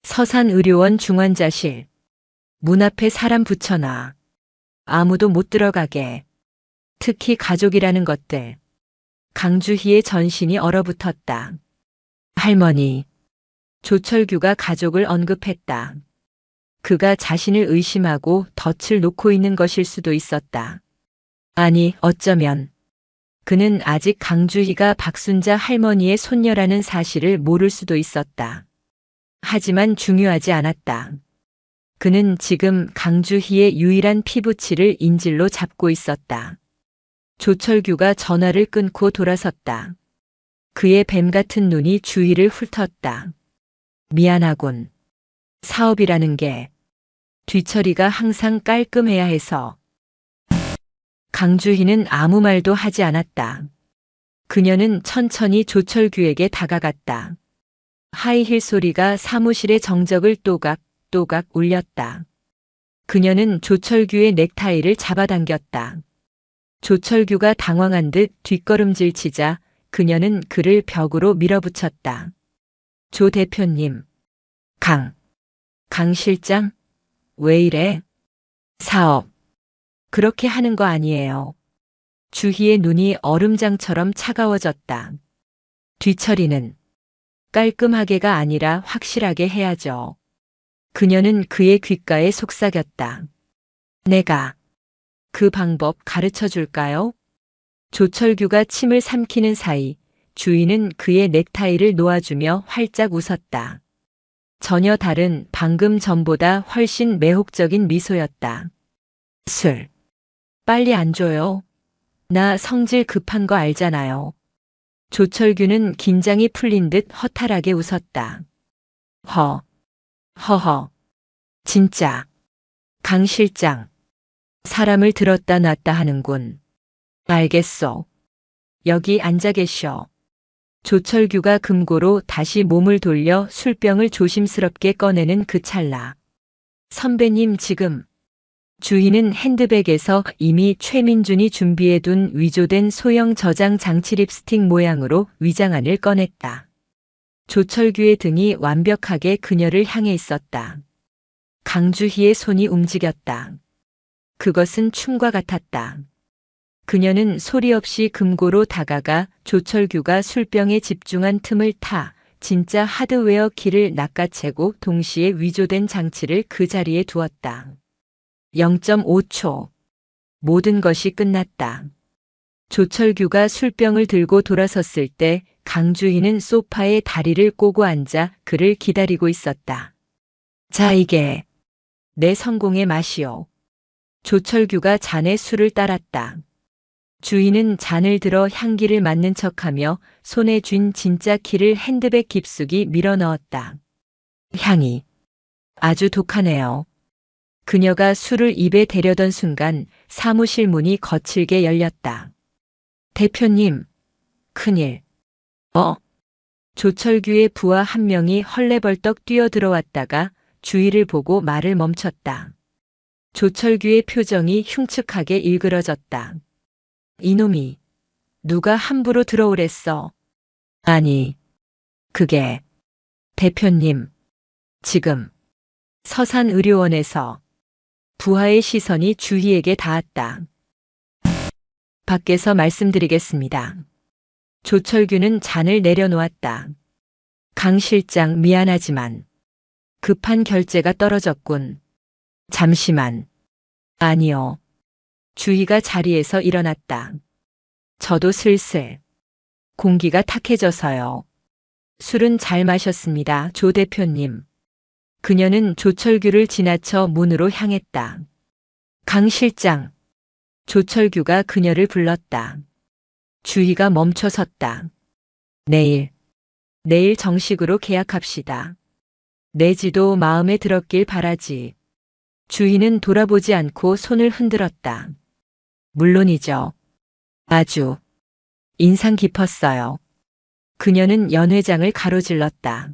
서산의료원 중환자실. 문 앞에 사람 붙여놔. 아무도 못 들어가게. 특히 가족이라는 것들. 강주희의 전신이 얼어붙었다. 할머니. 조철규가 가족을 언급했다. 그가 자신을 의심하고 덫을 놓고 있는 것일 수도 있었다. 아니, 어쩌면 그는 아직 강주희가 박순자 할머니의 손녀라는 사실을 모를 수도 있었다. 하지만 중요하지 않았다. 그는 지금 강주희의 유일한 피부치를 인질로 잡고 있었다. 조철규가 전화를 끊고 돌아섰다. 그의 뱀 같은 눈이 주희를 훑었다. 미안하군. 사업이라는 게 뒤처리가 항상 깔끔해야 해서. 강주희는 아무 말도 하지 않았다. 그녀는 천천히 조철규에게 다가갔다. 하이힐 소리가 사무실의 정적을 또각또각 울렸다. 그녀는 조철규의 넥타이를 잡아당겼다. 조철규가 당황한 듯 뒷걸음질 치자 그녀는 그를 벽으로 밀어붙였다. 조 대표님. 강 실장? 왜 이래? 사업. 그렇게 하는 거 아니에요. 주희의 눈이 얼음장처럼 차가워졌다. 뒤처리는 깔끔하게가 아니라 확실하게 해야죠. 그녀는 그의 귓가에 속삭였다. 내가 그 방법 가르쳐 줄까요? 조철규가 침을 삼키는 사이 주희는 그의 넥타이를 놓아주며 활짝 웃었다. 전혀 다른 방금 전보다 훨씬 매혹적인 미소였다. 술. 빨리 안 줘요. 나 성질 급한 거 알잖아요. 조철규는 긴장이 풀린 듯 허탈하게 웃었다. 허허. 진짜. 강 실장. 사람을 들었다 놨다 하는군. 알겠어. 여기 앉아 계셔. 조철규가 금고로 다시 몸을 돌려 술병을 조심스럽게 꺼내는 그 찰나. 선배님 지금. 주희는 핸드백에서 이미 최민준이 준비해둔 위조된 소형 저장 장치 립스틱 모양으로 위장안을 꺼냈다. 조철규의 등이 완벽하게 그녀를 향해 있었다. 강주희의 손이 움직였다. 그것은 춤과 같았다. 그녀는 소리 없이 금고로 다가가 조철규가 술병에 집중한 틈을 타 진짜 하드웨어 키를 낚아채고 동시에 위조된 장치를 그 자리에 두었다. 0.5초. 모든 것이 끝났다. 조철규가 술병을 들고 돌아섰을 때 강주희는 소파에 다리를 꼬고 앉아 그를 기다리고 있었다. 자, 이게 내 성공의 맛이오. 조철규가 잔에 술을 따랐다. 주희는 잔을 들어 향기를 맡는 척하며 손에 쥔 진짜 키를 핸드백 깊숙이 밀어 넣었다. 향이 아주 독하네요. 그녀가 술을 입에 대려던 순간 사무실 문이 거칠게 열렸다. 대표님, 큰일. 조철규의 부하 한 명이 헐레벌떡 뛰어들어왔다가 주희를 보고 말을 멈췄다. 조철규의 표정이 흉측하게 일그러졌다. 이놈이 누가 함부로 들어오랬어. 아니, 그게 대표님, 지금 서산의료원에서 부하의 시선이 주희에게 닿았다. 밖에서 말씀드리겠습니다. 조철규는 잔을 내려놓았다. 강 실장 미안하지만 급한 결제가 떨어졌군. 잠시만. 아니요. 주희가 자리에서 일어났다. 저도 슬슬 공기가 탁해져서요. 술은 잘 마셨습니다, 조 대표님. 그녀는 조철규를 지나쳐 문으로 향했다. 강 실장. 조철규가 그녀를 불렀다. 주희가 멈춰 섰다. 내일 정식으로 계약합시다. 내지도 마음에 들었길 바라지. 주희는 돌아보지 않고 손을 흔들었다. 물론이죠. 아주 인상 깊었어요. 그녀는 연회장을 가로질렀다.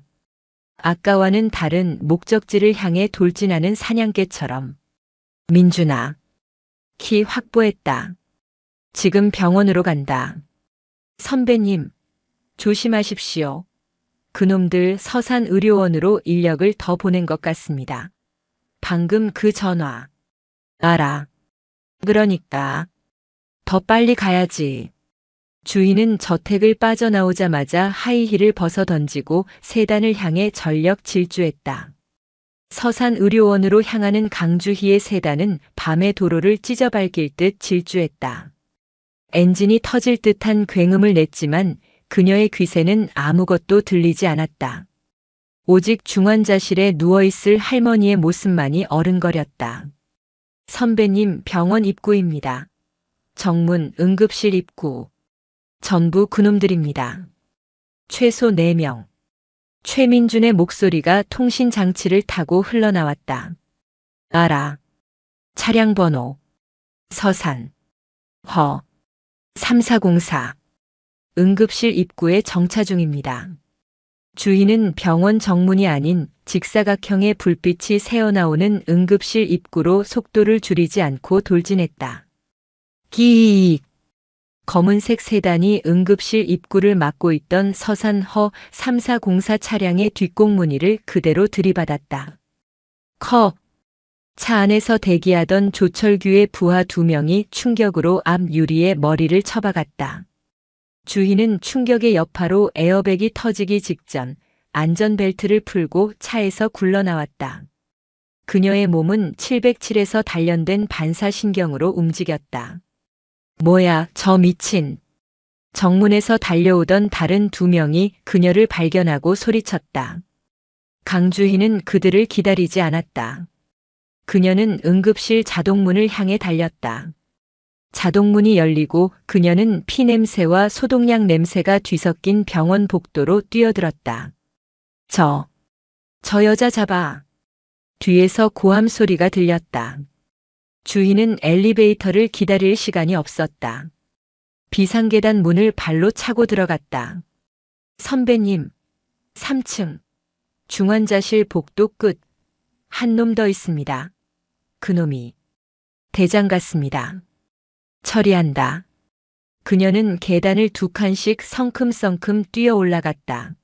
아까와는 다른 목적지를 향해 돌진하는 사냥개처럼. 민준아. 키 확보했다. 지금 병원으로 간다. 선배님, 조심하십시오. 그놈들 서산의료원으로 인력을 더 보낸 것 같습니다. 방금 그 전화. 알아. 그러니까 더 빨리 가야지. 주희는 저택을 빠져나오자마자 하이힐을 벗어 던지고 세단을 향해 전력 질주했다. 서산의료원으로 향하는 강주희의 세단은 밤의 도로를 찢어밟힐 듯 질주했다. 엔진이 터질 듯한 굉음을 냈지만 그녀의 귀세는 아무것도 들리지 않았다. 오직 중환자실에 누워있을 할머니의 모습만이 어른거렸다. 선배님, 병원 입구입니다. 정문 응급실 입구. 전부 그놈들입니다. 최소 4명. 최민준의 목소리가 통신장치를 타고 흘러나왔다. 알아. 차량 번호. 서산. 허. 3404. 응급실 입구에 정차 중입니다. 주희는 병원 정문이 아닌 직사각형의 불빛이 새어나오는 응급실 입구로 속도를 줄이지 않고 돌진했다. 기익! 검은색 세단이 응급실 입구를 막고 있던 서산허 3404 차량의 뒷공무니를 그대로 들이받았다. 컵! 차 안에서 대기하던 조철규의 부하 2명이 충격으로 앞 유리에 머리를 쳐박았다. 주희는 충격의 여파로 에어백이 터지기 직전 안전벨트를 풀고 차에서 굴러나왔다. 그녀의 몸은 707에서 단련된 반사신경으로 움직였다. 뭐야, 저 미친. 정문에서 달려오던 다른 2명이 그녀를 발견하고 소리쳤다. 강주희는 그들을 기다리지 않았다. 그녀는 응급실 자동문을 향해 달렸다. 자동문이 열리고 그녀는 피냄새와 소독약 냄새가 뒤섞인 병원 복도로 뛰어들었다. 저 여자 잡아. 뒤에서 고함 소리가 들렸다. 주희는 엘리베이터를 기다릴 시간이 없었다. 비상계단 문을 발로 차고 들어갔다. 선배님, 3층. 중환자실 복도 끝. 한 놈 더 있습니다. 그놈이 대장 같습니다. 처리한다. 그녀는 계단을 2칸씩 성큼성큼 뛰어 올라갔다.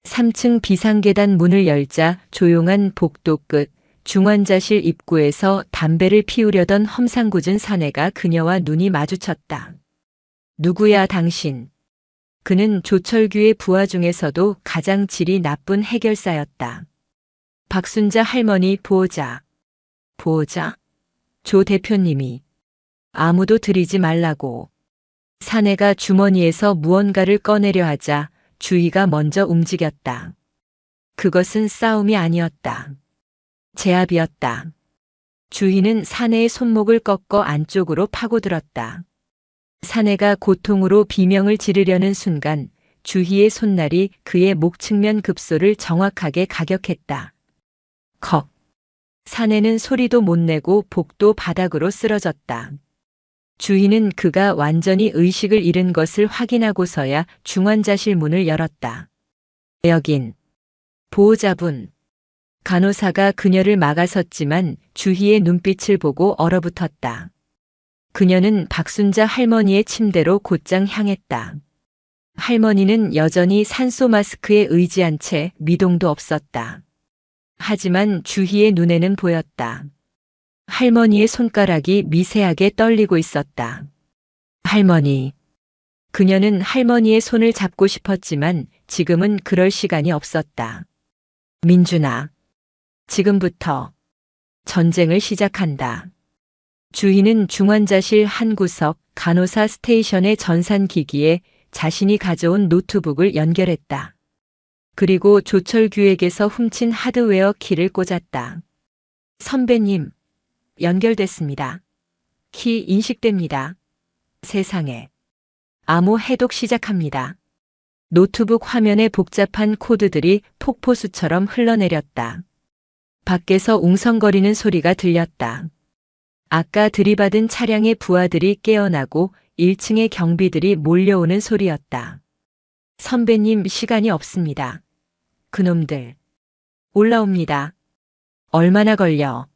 3층 비상계단 문을 열자 조용한 복도 끝 중환자실 입구에서 담배를 피우려던 험상궂은 사내가 그녀와 눈이 마주쳤다. 누구야 당신? 그는 조철규의 부하 중에서도 가장 질이 나쁜 해결사였다. 박순자 할머니 보호자. 보호자? 조 대표님이. 아무도 들이지 말라고. 사내가 주머니에서 무언가를 꺼내려 하자 주희가 먼저 움직였다. 그것은 싸움이 아니었다. 제압이었다. 주희는 사내의 손목을 꺾어 안쪽으로 파고들었다. 사내가 고통으로 비명을 지르려는 순간 주희의 손날이 그의 목 측면 급소를 정확하게 가격했다. 컥. 사내는 소리도 못 내고 복도 바닥으로 쓰러졌다. 주희는 그가 완전히 의식을 잃은 것을 확인하고서야 중환자실 문을 열었다. 여긴. 보호자분. 간호사가 그녀를 막아섰지만 주희의 눈빛을 보고 얼어붙었다. 그녀는 박순자 할머니의 침대로 곧장 향했다. 할머니는 여전히 산소 마스크에 의지한 채 미동도 없었다. 하지만 주희의 눈에는 보였다. 할머니의 손가락이 미세하게 떨리고 있었다. 할머니. 그녀는 할머니의 손을 잡고 싶었지만 지금은 그럴 시간이 없었다. 민준아. 지금부터 전쟁을 시작한다. 주희는 중환자실 한 구석 간호사 스테이션의 전산기기에 자신이 가져온 노트북을 연결했다. 그리고 조철규에게서 훔친 하드웨어 키를 꽂았다. 선배님, 연결됐습니다. 키 인식됩니다. 세상에. 암호 해독 시작합니다. 노트북 화면에 복잡한 코드들이 폭포수처럼 흘러내렸다. 밖에서 웅성거리는 소리가 들렸다. 아까 들이받은 차량의 부하들이 깨어나고 1층의 경비들이 몰려오는 소리였다. 선배님, 시간이 없습니다. 그놈들. 올라옵니다. 얼마나 걸려?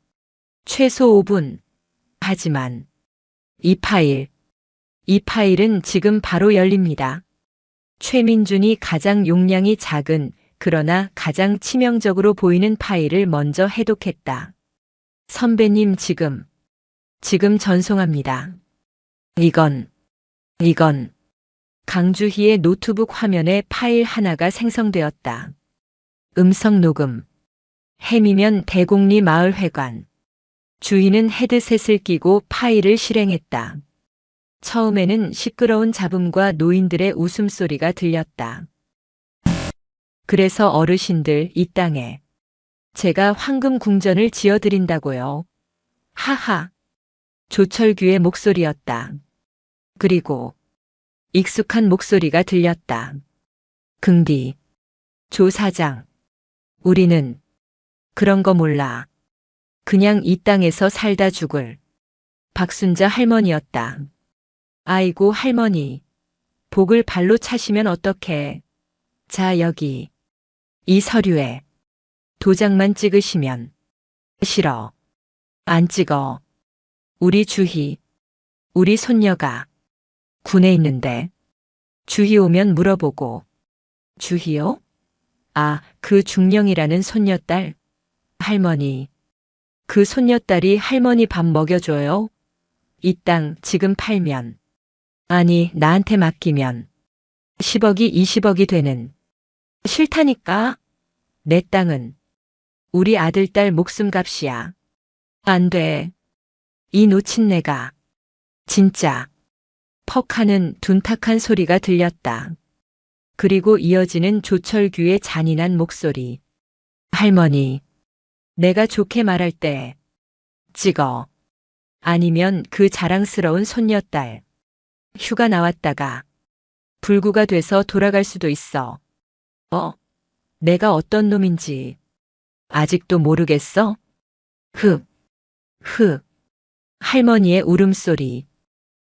최소 5분. 하지만 이 파일은 지금 바로 열립니다. 최민준이 가장 용량이 작은 그러나 가장 치명적으로 보이는 파일을 먼저 해독했다. 선배님, 지금 전송합니다. 이건 강주희의 노트북 화면에 파일 하나가 생성되었다. 음성 녹음. 해미면 대곡리 마을회관. 주희는 헤드셋을 끼고 파일을 실행했다. 처음에는 시끄러운 잡음과 노인들의 웃음소리가 들렸다. 그래서 어르신들, 이 땅에 제가 황금 궁전을 지어드린다고요. 하하. 조철규의 목소리였다. 그리고 익숙한 목소리가 들렸다. 긍디. 조 사장. 우리는 그런 거 몰라. 그냥 이 땅에서 살다 죽을. 박순자 할머니였다. 아이고 할머니. 복을 발로 차시면 어떡해. 자 여기. 이 서류에 도장만 찍으시면. 싫어. 안 찍어. 우리 주희. 우리 손녀가 군에 있는데. 주희 오면 물어보고. 주희요? 아, 그 중령이라는 손녀딸. 할머니. 그 손녀딸이 할머니 밥 먹여줘요? 이 땅 지금 팔면. 아니, 나한테 맡기면. 10억이 20억이 되는. 싫다니까. 내 땅은 우리 아들 딸 목숨값이야. 안 돼. 이 노친네가. 진짜. 퍽 하는 둔탁한 소리가 들렸다. 그리고 이어지는 조철규의 잔인한 목소리. 할머니. 내가 좋게 말할 때 찍어. 아니면 그 자랑스러운 손녀딸. 휴가 나왔다가 불구가 돼서 돌아갈 수도 있어. 내가 어떤 놈인지 아직도 모르겠어? 할머니의 울음소리.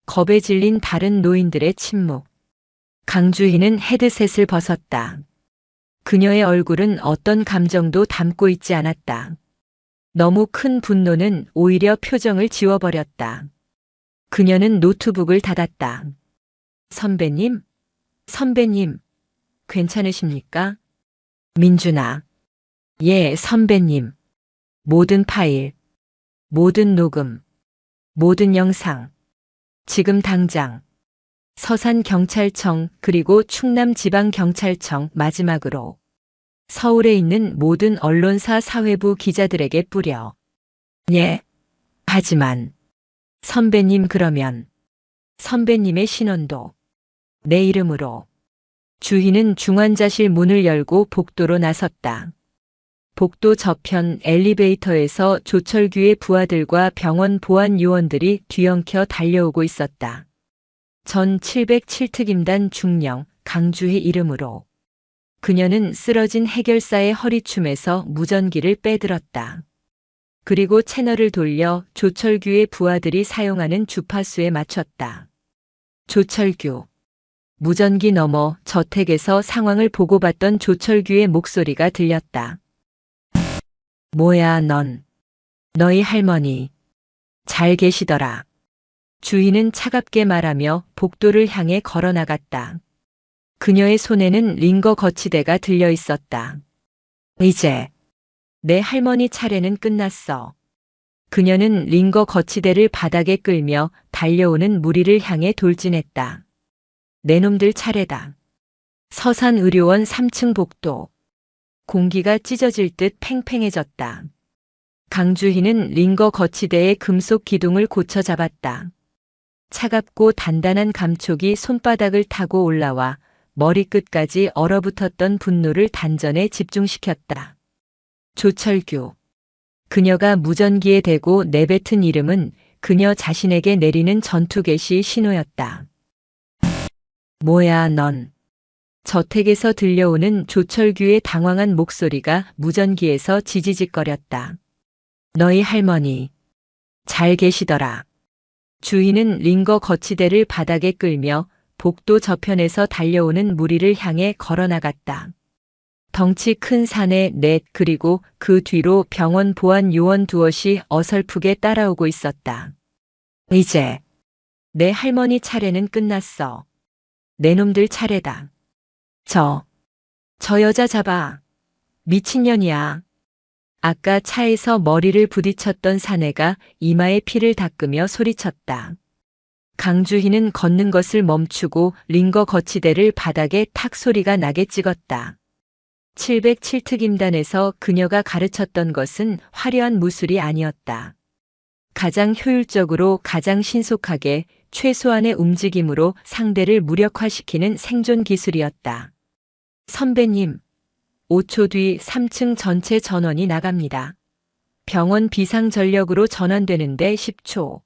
겁에 질린 다른 노인들의 침묵. 강주희는 헤드셋을 벗었다. 그녀의 얼굴은 어떤 감정도 담고 있지 않았다. 너무 큰 분노는 오히려 표정을 지워버렸다. 그녀는 노트북을 닫았다. 선배님? 괜찮으십니까? 민준아. 예, 선배님. 모든 파일, 모든 녹음, 모든 영상, 지금 당장 서산경찰청 그리고 충남지방경찰청 마지막으로 서울에 있는 모든 언론사 사회부 기자들에게 뿌려. 예. 하지만 선배님 그러면 선배님의 신원도 내 이름으로. 주희는 중환자실 문을 열고 복도로 나섰다. 복도 저편 엘리베이터에서 조철규의 부하들과 병원 보안 요원들이 뒤엉켜 달려오고 있었다. 전 707특임단 중령 강주희 이름으로. 그녀는 쓰러진 해결사의 허리춤에서 무전기를 빼들었다. 그리고 채널을 돌려 조철규의 부하들이 사용하는 주파수에 맞췄다. 조철규. 무전기 너머 저택에서 상황을 보고받던 조철규의 목소리가 들렸다. 뭐야 넌. 너희 할머니. 잘 계시더라. 주희는 차갑게 말하며 복도를 향해 걸어나갔다. 그녀의 손에는 링거 거치대가 들려 있었다. 이제 내 할머니 차례는 끝났어. 그녀는 링거 거치대를 바닥에 끌며 달려오는 무리를 향해 돌진했다. 내 놈들 차례다. 서산의료원 3층 복도. 공기가 찢어질 듯 팽팽해졌다. 강주희는 링거 거치대의 금속 기둥을 고쳐 잡았다. 차갑고 단단한 감촉이 손바닥을 타고 올라와 머리끝까지 얼어붙었던 분노를 단전에 집중시켰다. 조철규. 그녀가 무전기에 대고 내뱉은 이름은 그녀 자신에게 내리는 전투 개시 신호였다. 뭐야 넌. 저택에서 들려오는 조철규의 당황한 목소리가 무전기에서 지지직거렸다. 너희 할머니. 잘 계시더라. 주희는 링거 거치대를 바닥에 끌며 복도 저편에서 달려오는 무리를 향해 걸어나갔다. 덩치 큰 사내 넷 그리고 그 뒤로 병원 보안 요원 두엇이 어설프게 따라오고 있었다. 이제 내 할머니 차례는 끝났어. 내 놈들 차례다. 저 여자 잡아. 미친년이야. 아까 차에서 머리를 부딪혔던 사내가 이마에 피를 닦으며 소리쳤다. 강주희는 걷는 것을 멈추고 링거 거치대를 바닥에 탁 소리가 나게 찍었다. 707특임단에서 그녀가 가르쳤던 것은 화려한 무술이 아니었다. 가장 효율적으로 가장 신속하게 최소한의 움직임으로 상대를 무력화시키는 생존 기술이었다. 선배님, 5초 뒤 3층 전체 전원이 나갑니다. 병원 비상전력으로 전환되는데 10초.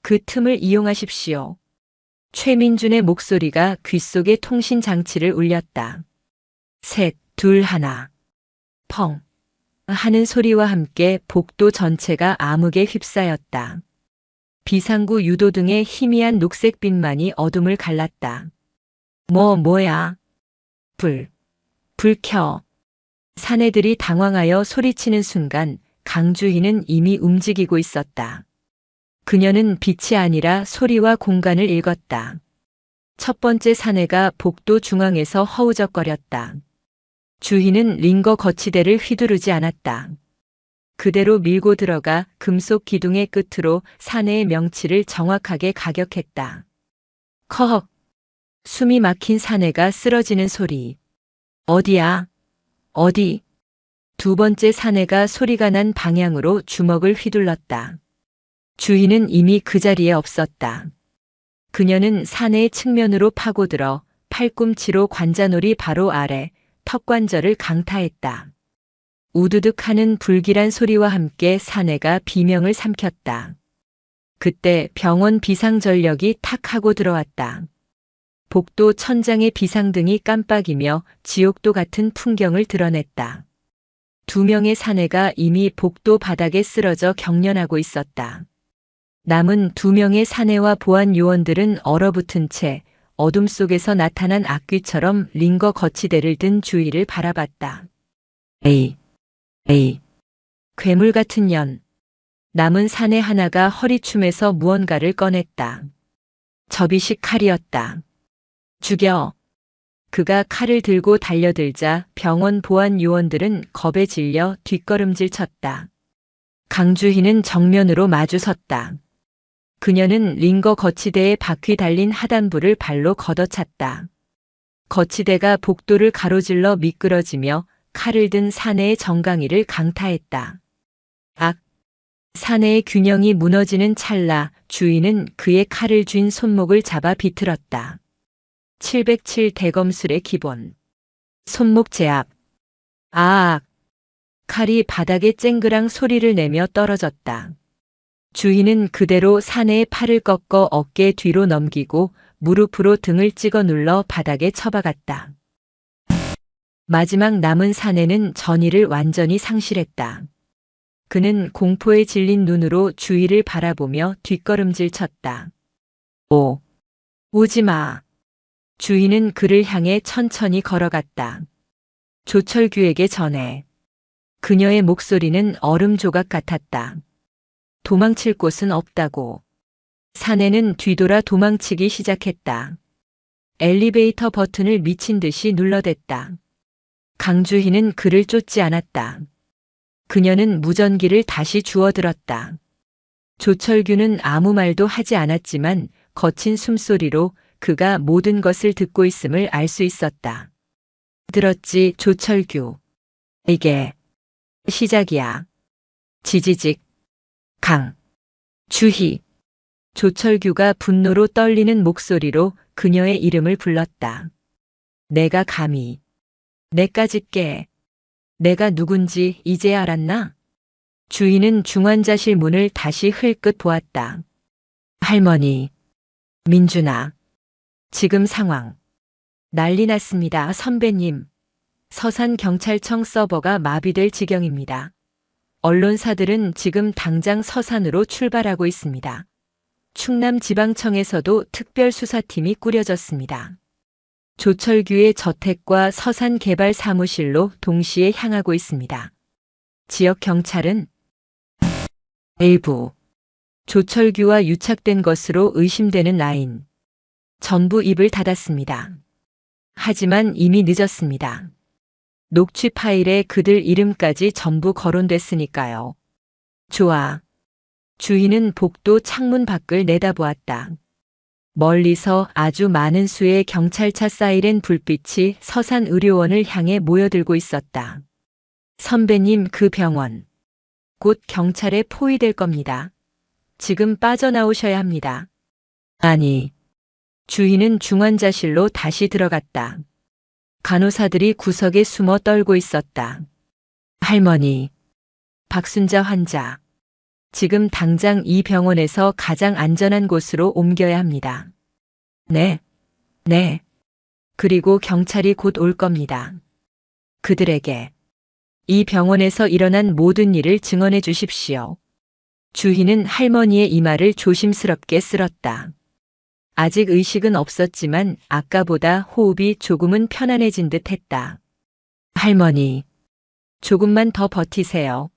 그 틈을 이용하십시오. 최민준의 목소리가 귓속에 통신장치를 울렸다. 셋, 둘, 하나. 펑. 하는 소리와 함께 복도 전체가 암흑에 휩싸였다. 비상구 유도 등의 희미한 녹색빛만이 어둠을 갈랐다. 뭐야? 불 켜. 사내들이 당황하여 소리치는 순간 강주희는 이미 움직이고 있었다. 그녀는 빛이 아니라 소리와 공간을 읽었다. 첫 번째 사내가 복도 중앙에서 허우적거렸다. 주희는 링거 거치대를 휘두르지 않았다. 그대로 밀고 들어가 금속 기둥의 끝으로 사내의 명치를 정확하게 가격했다. 커헉. 숨이 막힌 사내가 쓰러지는 소리. 어디야? 어디? 두 번째 사내가 소리가 난 방향으로 주먹을 휘둘렀다. 주희는 이미 그 자리에 없었다. 그녀는 사내의 측면으로 파고들어 팔꿈치로 관자놀이 바로 아래 턱관절을 강타했다. 우두둑 하는 불길한 소리와 함께 사내가 비명을 삼켰다. 그때 병원 비상전력이 탁 하고 들어왔다. 복도 천장의 비상등이 깜빡이며 지옥도 같은 풍경을 드러냈다. 두 명의 사내가 이미 복도 바닥에 쓰러져 경련하고 있었다. 남은 두 명의 사내와 보안 요원들은 얼어붙은 채 어둠 속에서 나타난 악귀처럼 링거 거치대를 든 주위를 바라봤다. 에이. 괴물 같은 년. 남은 사내 하나가 허리춤에서 무언가를 꺼냈다. 접이식 칼이었다. 죽여. 그가 칼을 들고 달려들자 병원 보안 요원들은 겁에 질려 뒷걸음질 쳤다. 강주희는 정면으로 마주섰다. 그녀는 링거 거치대에 바퀴 달린 하단부를 발로 걷어찼다. 거치대가 복도를 가로질러 미끄러지며 칼을 든 사내의 정강이를 강타했다. 악! 사내의 균형이 무너지는 찰나 주인은 그의 칼을 쥔 손목을 잡아 비틀었다. 707 대검술의 기본. 손목 제압. 아악! 칼이 바닥에 쨍그랑 소리를 내며 떨어졌다. 주인은 그대로 사내의 팔을 꺾어 어깨 뒤로 넘기고 무릎으로 등을 찍어 눌러 바닥에 처박았다. 마지막 남은 사내는 전의를 완전히 상실했다. 그는 공포에 질린 눈으로 주위를 바라보며 뒷걸음질 쳤다. 오지 마. 주인은 그를 향해 천천히 걸어갔다. 조철규에게 전해. 그녀의 목소리는 얼음 조각 같았다. 도망칠 곳은 없다고. 사내는 뒤돌아 도망치기 시작했다. 엘리베이터 버튼을 미친 듯이 눌러댔다. 강주희는 그를 쫓지 않았다. 그녀는 무전기를 다시 주워들었다. 조철규는 아무 말도 하지 않았지만 거친 숨소리로 그가 모든 것을 듣고 있음을 알 수 있었다. 들었지, 조철규. 이게 시작이야. 지지직. 주희. 조철규가 분노로 떨리는 목소리로 그녀의 이름을 불렀다. 내가 감히. 내까지 깨. 내가 누군지 이제 알았나? 주인은 중환자실 문을 다시 흘끗 보았다. 할머니. 민준아. 지금 상황. 난리 났습니다, 선배님. 서산경찰청 서버가 마비될 지경입니다. 언론사들은 지금 당장 서산으로 출발하고 있습니다. 충남지방청에서도 특별수사팀이 꾸려졌습니다. 조철규의 저택과 서산개발사무실로 동시에 향하고 있습니다. 지역 경찰은 일부 조철규와 유착된 것으로 의심되는 라인 전부 입을 닫았습니다. 하지만 이미 늦었습니다. 녹취 파일에 그들 이름까지 전부 거론됐으니까요. 좋아. 주인은 복도 창문 밖을 내다보았다. 멀리서 아주 많은 수의 경찰차 사이렌 불빛이 서산의료원을 향해 모여들고 있었다. 선배님, 그 병원. 곧 경찰에 포위될 겁니다. 지금 빠져나오셔야 합니다. 아니. 주인은 중환자실로 다시 들어갔다. 간호사들이 구석에 숨어 떨고 있었다. 할머니. 박순자 환자. 지금 당장 이 병원에서 가장 안전한 곳으로 옮겨야 합니다. 네. 그리고 경찰이 곧 올 겁니다. 그들에게 이 병원에서 일어난 모든 일을 증언해 주십시오. 주희는 할머니의 이마를 조심스럽게 쓸었다. 아직 의식은 없었지만 아까보다 호흡이 조금은 편안해진 듯 했다. 할머니, 조금만 더 버티세요.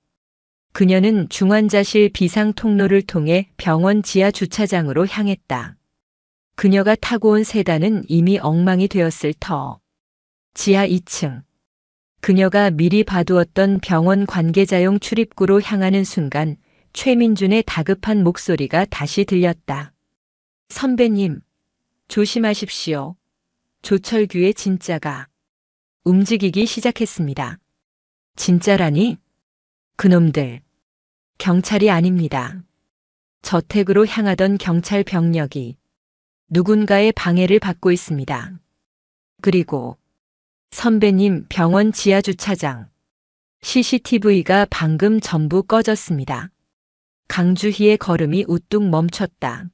그녀는 중환자실 비상 통로를 통해 병원 지하 주차장으로 향했다. 그녀가 타고 온 세단은 이미 엉망이 되었을 터. 지하 2층. 그녀가 미리 봐두었던 병원 관계자용 출입구로 향하는 순간 최민준의 다급한 목소리가 다시 들렸다. 선배님, 조심하십시오. 조철규의 진짜가 움직이기 시작했습니다. 진짜라니? 그놈들. 경찰이 아닙니다. 저택으로 향하던 경찰 병력이 누군가의 방해를 받고 있습니다. 그리고 선배님, 병원 지하 주차장. CCTV가 방금 전부 꺼졌습니다. 강주희의 걸음이 우뚝 멈췄다.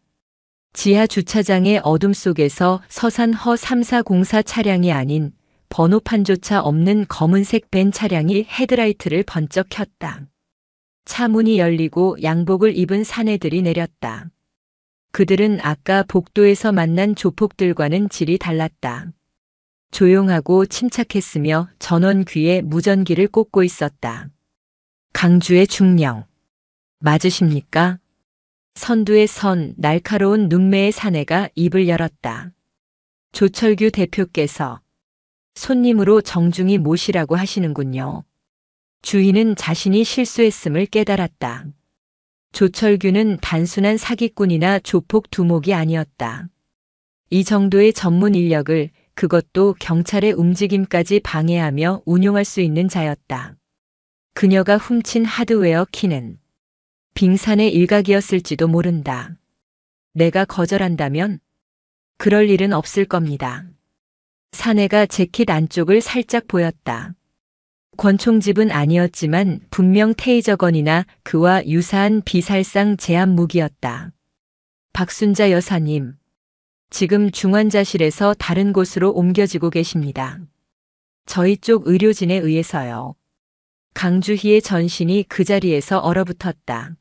지하 주차장의 어둠 속에서 서산허 3404 차량이 아닌 번호판조차 없는 검은색 벤 차량이 헤드라이트를 번쩍 켰다. 차 문이 열리고 양복을 입은 사내들이 내렸다. 그들은 아까 복도에서 만난 조폭들과는 질이 달랐다. 조용하고 침착했으며 전원 귀에 무전기를 꽂고 있었다. 강주의 중령. 맞으십니까? 선두의 날카로운 눈매의 사내가 입을 열었다. 조철규 대표께서 손님으로 정중히 모시라고 하시는군요. 주희는 자신이 실수했음을 깨달았다. 조철규는 단순한 사기꾼이나 조폭 두목이 아니었다. 이 정도의 전문 인력을, 그것도 경찰의 움직임까지 방해하며 운용할 수 있는 자였다. 그녀가 훔친 하드웨어 키는 빙산의 일각이었을지도 모른다. 내가 거절한다면 그럴 일은 없을 겁니다. 사내가 재킷 안쪽을 살짝 보였다. 권총집은 아니었지만 분명 테이저건이나 그와 유사한 비살상 제압 무기였다. 박순자 여사님, 지금 중환자실에서 다른 곳으로 옮겨지고 계십니다. 저희 쪽 의료진에 의해서요. 강주희의 전신이 그 자리에서 얼어붙었다.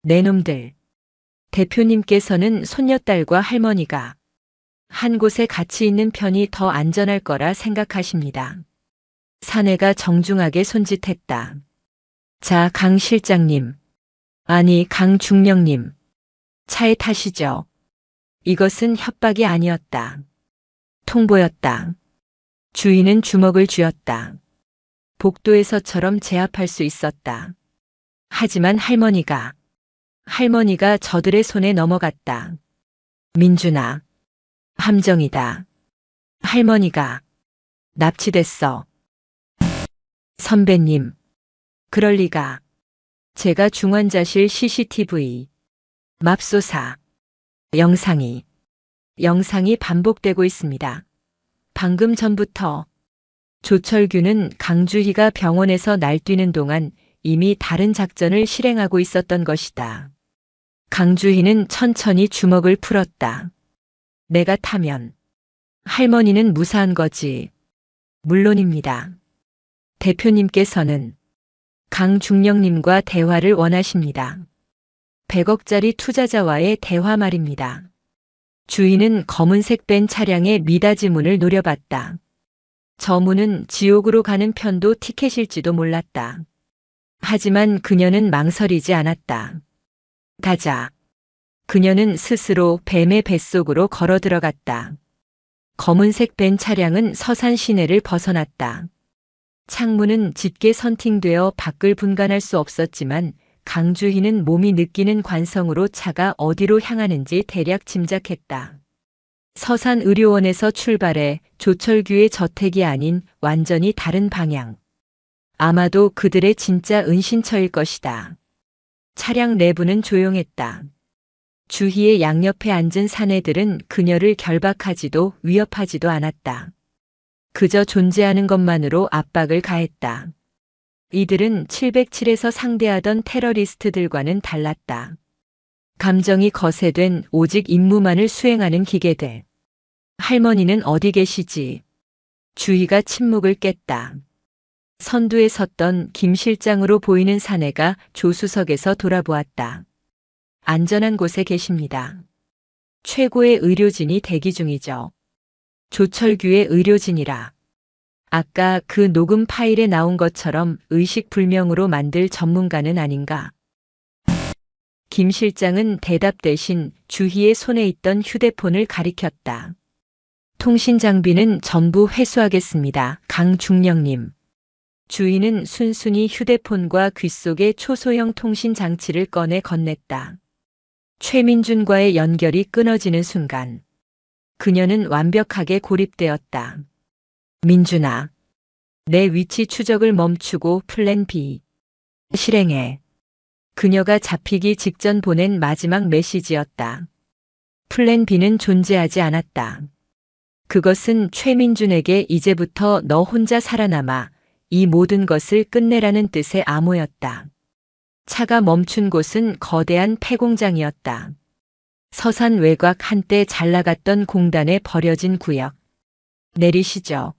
내 놈들. 대표님께서는 손녀딸과 할머니가 한 곳에 같이 있는 편이 더 안전할 거라 생각하십니다. 사내가 정중하게 손짓했다. 자, 강 실장님. 아니, 강 중령님. 차에 타시죠. 이것은 협박이 아니었다. 통보였다. 주인은 주먹을 쥐었다. 복도에서처럼 제압할 수 있었다. 하지만 할머니가 저들의 손에 넘어갔다. 민준아. 함정이다. 할머니가 납치됐어. 선배님. 그럴 리가. 제가 중환자실 CCTV. 맙소사. 영상이 반복되고 있습니다. 방금 전부터 조철규는 강주희가 병원에서 날뛰는 동안 이미 다른 작전을 실행하고 있었던 것이다. 강주희는 천천히 주먹을 풀었다. 내가 타면 할머니는 무사한 거지. 물론입니다. 대표님께서는 강중령님과 대화를 원하십니다. 100억짜리 투자자와의 대화 말입니다. 주인은 검은색 벤 차량의 미닫이 문을 노려봤다. 저 문은 지옥으로 가는 편도 티켓일지도 몰랐다. 하지만 그녀는 망설이지 않았다. 가자. 그녀는 스스로 뱀의 뱃속으로 걸어 들어갔다. 검은색 벤 차량은 서산 시내를 벗어났다. 창문은 짙게 선팅되어 밖을 분간할 수 없었지만 강주희는 몸이 느끼는 관성으로 차가 어디로 향하는지 대략 짐작했다. 서산의료원에서 출발해 조철규의 저택이 아닌 완전히 다른 방향. 아마도 그들의 진짜 은신처일 것이다. 차량 내부는 조용했다. 주희의 양옆에 앉은 사내들은 그녀를 결박하지도 위협하지도 않았다. 그저 존재하는 것만으로 압박을 가했다. 이들은 707에서 상대하던 테러리스트들과는 달랐다. 감정이 거세된 오직 임무만을 수행하는 기계들. 할머니는 어디 계시지? 주희가 침묵을 깼다. 선두에 섰던 김 실장으로 보이는 사내가 조수석에서 돌아보았다. 안전한 곳에 계십니다. 최고의 의료진이 대기 중이죠. 조철규의 의료진이라. 아까 그 녹음 파일에 나온 것처럼 의식불명으로 만들 전문가는 아닌가. 김 실장은 대답 대신 주희의 손에 있던 휴대폰을 가리켰다. 통신 장비는 전부 회수하겠습니다. 강중령님. 주희는 순순히 휴대폰과 귓속의 초소형 통신 장치를 꺼내 건넸다. 최민준과의 연결이 끊어지는 순간 그녀는 완벽하게 고립되었다. 민준아, 내 위치 추적을 멈추고 플랜 B 실행해. 그녀가 잡히기 직전 보낸 마지막 메시지였다. 플랜 B는 존재하지 않았다. 그것은 최민준에게 이제부터 너 혼자 살아남아 이 모든 것을 끝내라는 뜻의 암호였다. 차가 멈춘 곳은 거대한 폐공장이었다. 서산 외곽 한때 잘 나갔던 공단에 버려진 구역. 내리시죠.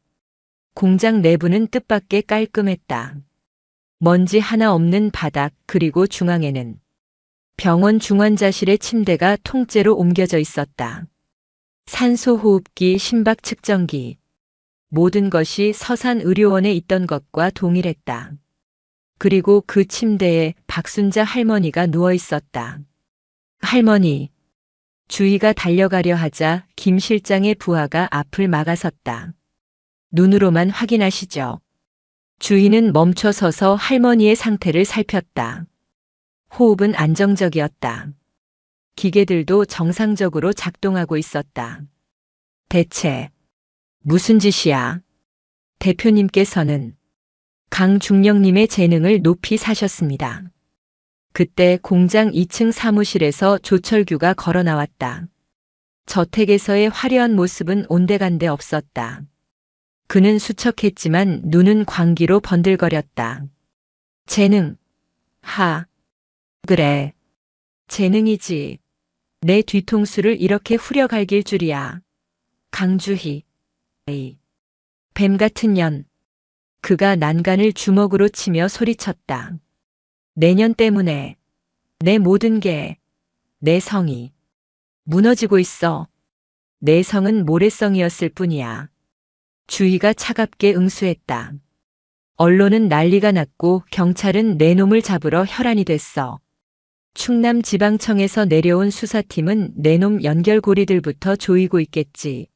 공장 내부는 뜻밖의 깔끔했다. 먼지 하나 없는 바닥, 그리고 중앙에는 병원 중환자실의 침대가 통째로 옮겨져 있었다. 산소호흡기, 심박 측정기. 모든 것이 서산의료원에 있던 것과 동일했다. 그리고 그 침대에 박순자 할머니가 누워 있었다. 할머니. 주희가 달려가려 하자 김 실장의 부하가 앞을 막아섰다. 눈으로만 확인하시죠. 주희는 멈춰 서서 할머니의 상태를 살폈다. 호흡은 안정적이었다. 기계들도 정상적으로 작동하고 있었다. 대체 무슨 짓이야? 대표님께서는 강중령님의 재능을 높이 사셨습니다. 그때 공장 2층 사무실에서 조철규가 걸어 나왔다. 저택에서의 화려한 모습은 온데간데 없었다. 그는 수척했지만 눈은 광기로 번들거렸다. 재능. 그래. 재능이지. 내 뒤통수를 이렇게 후려갈길 줄이야. 강주희. 에이. 뱀 같은 년. 그가 난간을 주먹으로 치며 소리쳤다. 내년 때문에 내 모든 게, 내 성이 무너지고 있어. 내 성은 모래성이었을 뿐이야. 주희가 차갑게 응수했다. 언론은 난리가 났고 경찰은 내 놈을 잡으러 혈안이 됐어. 충남지방청에서 내려온 수사팀은 내 놈 연결고리들부터 조이고 있겠지.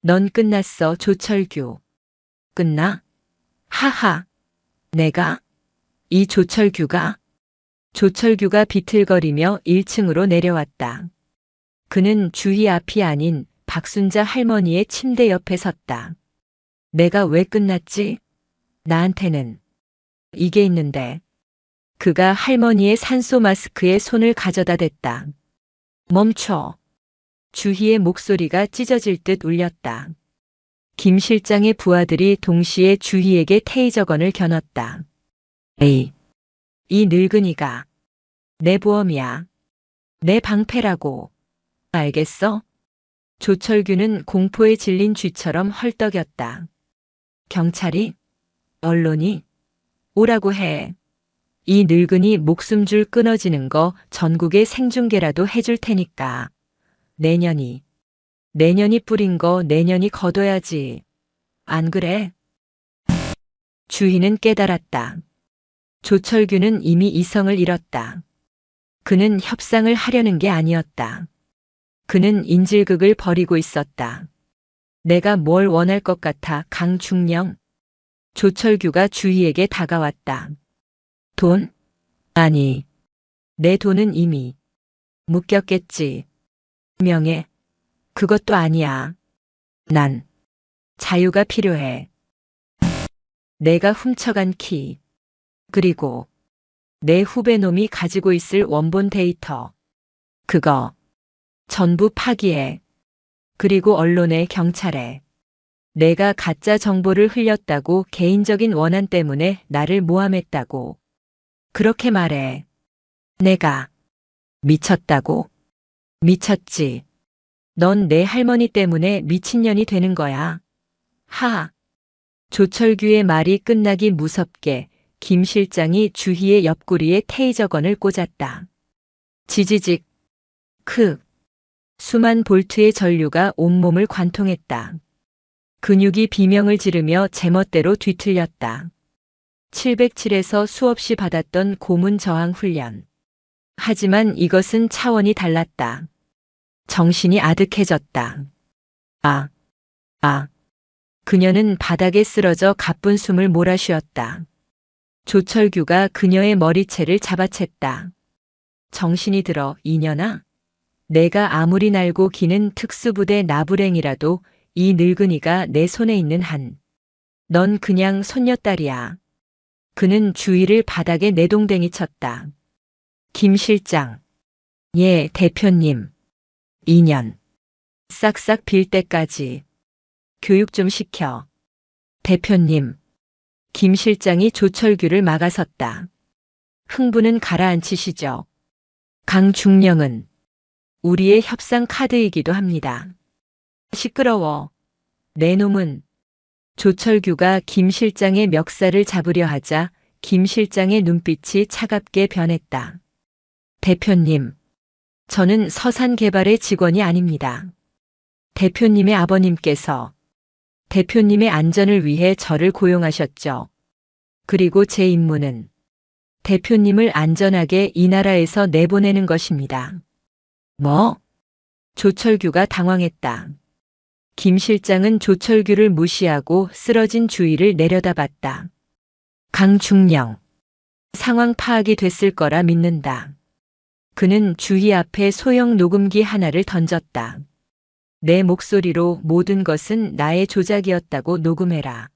넌 끝났어, 조철규. 끝나? 하하. 내가? 이 조철규가? 조철규가 비틀거리며 1층으로 내려왔다. 그는 주희 앞이 아닌 박순자 할머니의 침대 옆에 섰다. 내가 왜 끝났지? 나한테는 이게 있는데. 그가 할머니의 산소 마스크에 손을 가져다 댔다. 멈춰. 주희의 목소리가 찢어질 듯 울렸다. 김 실장의 부하들이 동시에 주희에게 테이저건을 겨눴다. 에이, 이 늙은이가 내 보험이야. 내 방패라고. 알겠어? 조철규는 공포에 질린 쥐처럼 헐떡였다. 경찰이? 언론이? 오라고 해. 이 늙은이 목숨줄 끊어지는 거 전국에 생중계라도 해줄 테니까. 내년이 뿌린 거 내년이 거둬야지. 안 그래? 주희는 깨달았다. 조철규는 이미 이성을 잃었다. 그는 협상을 하려는 게 아니었다. 그는 인질극을 벌이고 있었다. 내가 뭘 원할 것 같아, 강중령? 조철규가 주희에게 다가왔다. 돈? 아니, 내 돈은 이미 묶였겠지. 명예? 그것도 아니야. 난 자유가 필요해. 내가 훔쳐간 키. 그리고 내 후배놈이 가지고 있을 원본 데이터. 그거 전부 파기해. 그리고 언론에, 경찰에. 내가 가짜 정보를 흘렸다고, 개인적인 원한 때문에 나를 모함했다고. 그렇게 말해. 내가 미쳤다고? 미쳤지. 넌 내 할머니 때문에 미친년이 되는 거야. 조철규의 말이 끝나기 무섭게 김 실장이 주희의 옆구리에 테이저건을 꽂았다. 지지직. 수만 볼트의 전류가 온몸을 관통했다. 근육이 비명을 지르며 제멋대로 뒤틀렸다. 707에서 수없이 받았던 고문 저항 훈련. 하지만 이것은 차원이 달랐다. 정신이 아득해졌다. 그녀는 바닥에 쓰러져 가쁜 숨을 몰아쉬었다. 조철규가 그녀의 머리채를 잡아챘다. 정신이 들어, 이년아? 내가 아무리 날고 기는 특수부대 나부랭이라도 이 늙은이가 내 손에 있는 한, 넌 그냥 손녀딸이야. 그는 주희를 바닥에 내동댕이 쳤다. 김 실장. 예, 대표님. 2년. 싹싹 빌 때까지. 교육 좀 시켜. 대표님. 김 실장이 조철규를 막아섰다. 흥부는 가라앉히시죠. 강중령은 우리의 협상 카드이기도 합니다. 시끄러워. 내 놈은. 조철규가 김 실장의 멱살을 잡으려 하자 김 실장의 눈빛이 차갑게 변했다. 대표님, 저는 서산개발의 직원이 아닙니다. 대표님의 아버님께서 대표님의 안전을 위해 저를 고용하셨죠. 그리고 제 임무는 대표님을 안전하게 이 나라에서 내보내는 것입니다. 뭐? 조철규가 당황했다. 김 실장은 조철규를 무시하고 쓰러진 주희를 내려다봤다. 강중령. 상황 파악이 됐을 거라 믿는다. 그는 주희 앞에 소형 녹음기 하나를 던졌다. 내 목소리로 모든 것은 나의 조작이었다고 녹음해라.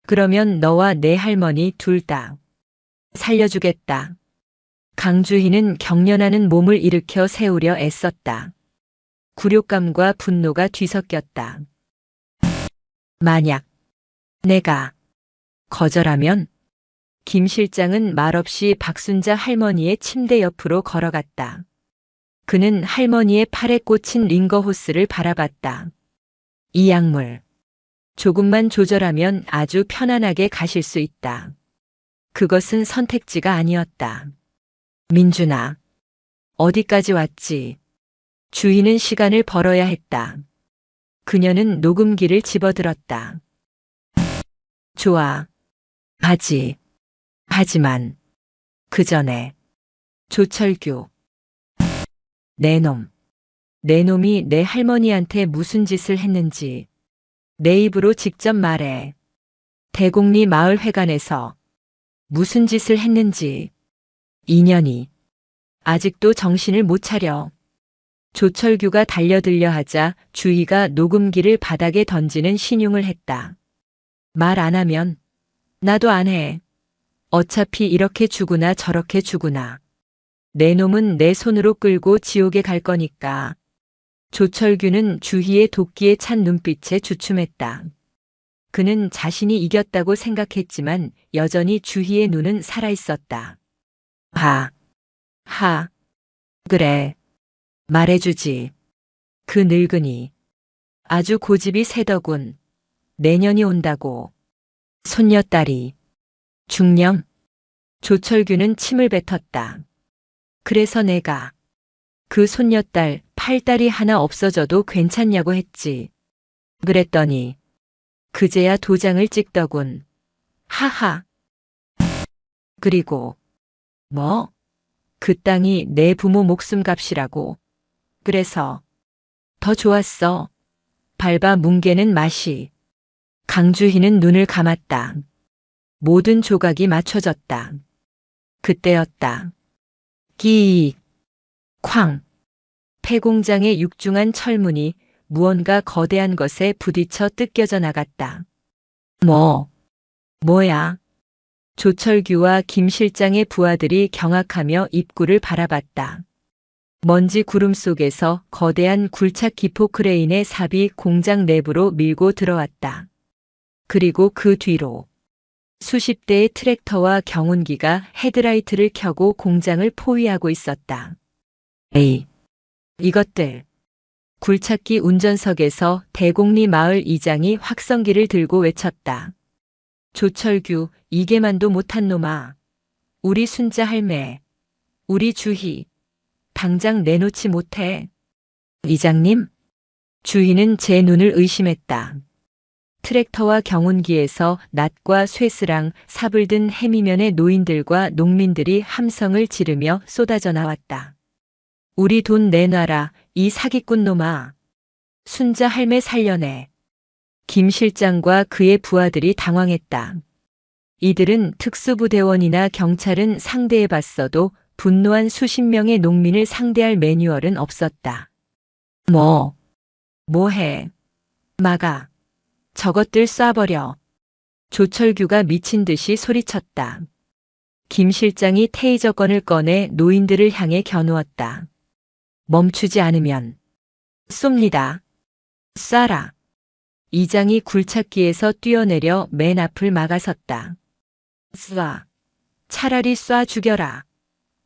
그러면 너와 내 할머니 둘 다 살려주겠다. 강주희는 경련하는 몸을 일으켜 세우려 애썼다. 굴욕감과 분노가 뒤섞였다. 만약 내가 거절하면 김 실장은 말없이 박순자 할머니의 침대 옆으로 걸어갔다. 그는 할머니의 팔에 꽂힌 링거 호스를 바라봤다. 이 약물, 조금만 조절하면 아주 편안하게 가실 수 있다. 그것은 선택지가 아니었다. 민준아, 어디까지 왔지? 주희는 시간을 벌어야 했다. 그녀는 녹음기를 집어들었다. 좋아. 하지. 하지만 그 전에 조철규. 내 놈이 내 할머니한테 무슨 짓을 했는지 내 입으로 직접 말해. 대곡리 마을회관에서 무슨 짓을 했는지. 인연이 아직도 정신을 못 차려. 조철규가 달려들려 하자 주희가 녹음기를 바닥에 던지는 신용을 했다. 말 안 하면 나도 안 해. 어차피 이렇게 죽으나 저렇게 죽으나 내 놈은 내 손으로 끌고 지옥에 갈 거니까. 조철규는 주희의 도끼에 찬 눈빛에 주춤했다. 그는 자신이 이겼다고 생각했지만 여전히 주희의 눈은 살아있었다. 그래. 말해주지. 그 늙은이. 아주 고집이 세더군. 내년이 온다고. 손녀딸이. 중령. 조철규는 침을 뱉었다. 그래서 내가 그 손녀딸 팔다리 하나 없어져도 괜찮냐고 했지. 그랬더니 그제야 도장을 찍더군. 하하. 그리고 뭐? 그 땅이 내 부모 목숨값이라고. 그래서 더 좋았어. 밟아 뭉개는 맛이. 강주희는 눈을 감았다. 모든 조각이 맞춰졌다. 그때였다. 끼익. 쾅. 폐공장의 육중한 철문이 무언가 거대한 것에 부딪혀 뜯겨져 나갔다. 뭐야? 조철규와 김 실장의 부하들이 경악하며 입구를 바라봤다. 먼지 구름 속에서 거대한 굴착 기포 크레인의 삽이 공장 내부로 밀고 들어왔다. 그리고 그 뒤로 수십 대의 트랙터와 경운기가 헤드라이트를 켜고 공장을 포위하고 있었다. 에이, 이것들. 굴착기 운전석에서 대곡리 마을 이장이 확성기를 들고 외쳤다. 조철규, 이게만도 못한 놈아. 우리 순자 할매, 우리 주희, 당장 내놓지 못해. 이장님? 주희는 제 눈을 의심했다. 트랙터와 경운기에서 낫과 쇠스랑 삽을 든 해미면의 노인들과 농민들이 함성을 지르며 쏟아져 나왔다. 우리 돈 내놔라, 이 사기꾼 놈아. 순자 할매 살려내. 김 실장과 그의 부하들이 당황했다. 이들은 특수부대원이나 경찰은 상대해봤어도 분노한 수십 명의 농민을 상대할 매뉴얼은 없었다. 뭐해? 막아. 저것들 쏴버려. 조철규가 미친 듯이 소리쳤다. 김 실장이 테이저건을 꺼내 노인들을 향해 겨누었다. 멈추지 않으면 쏩니다. 쏴라. 이장이 굴착기에서 뛰어내려 맨 앞을 막아섰다. 쏴. 차라리 쏴 죽여라.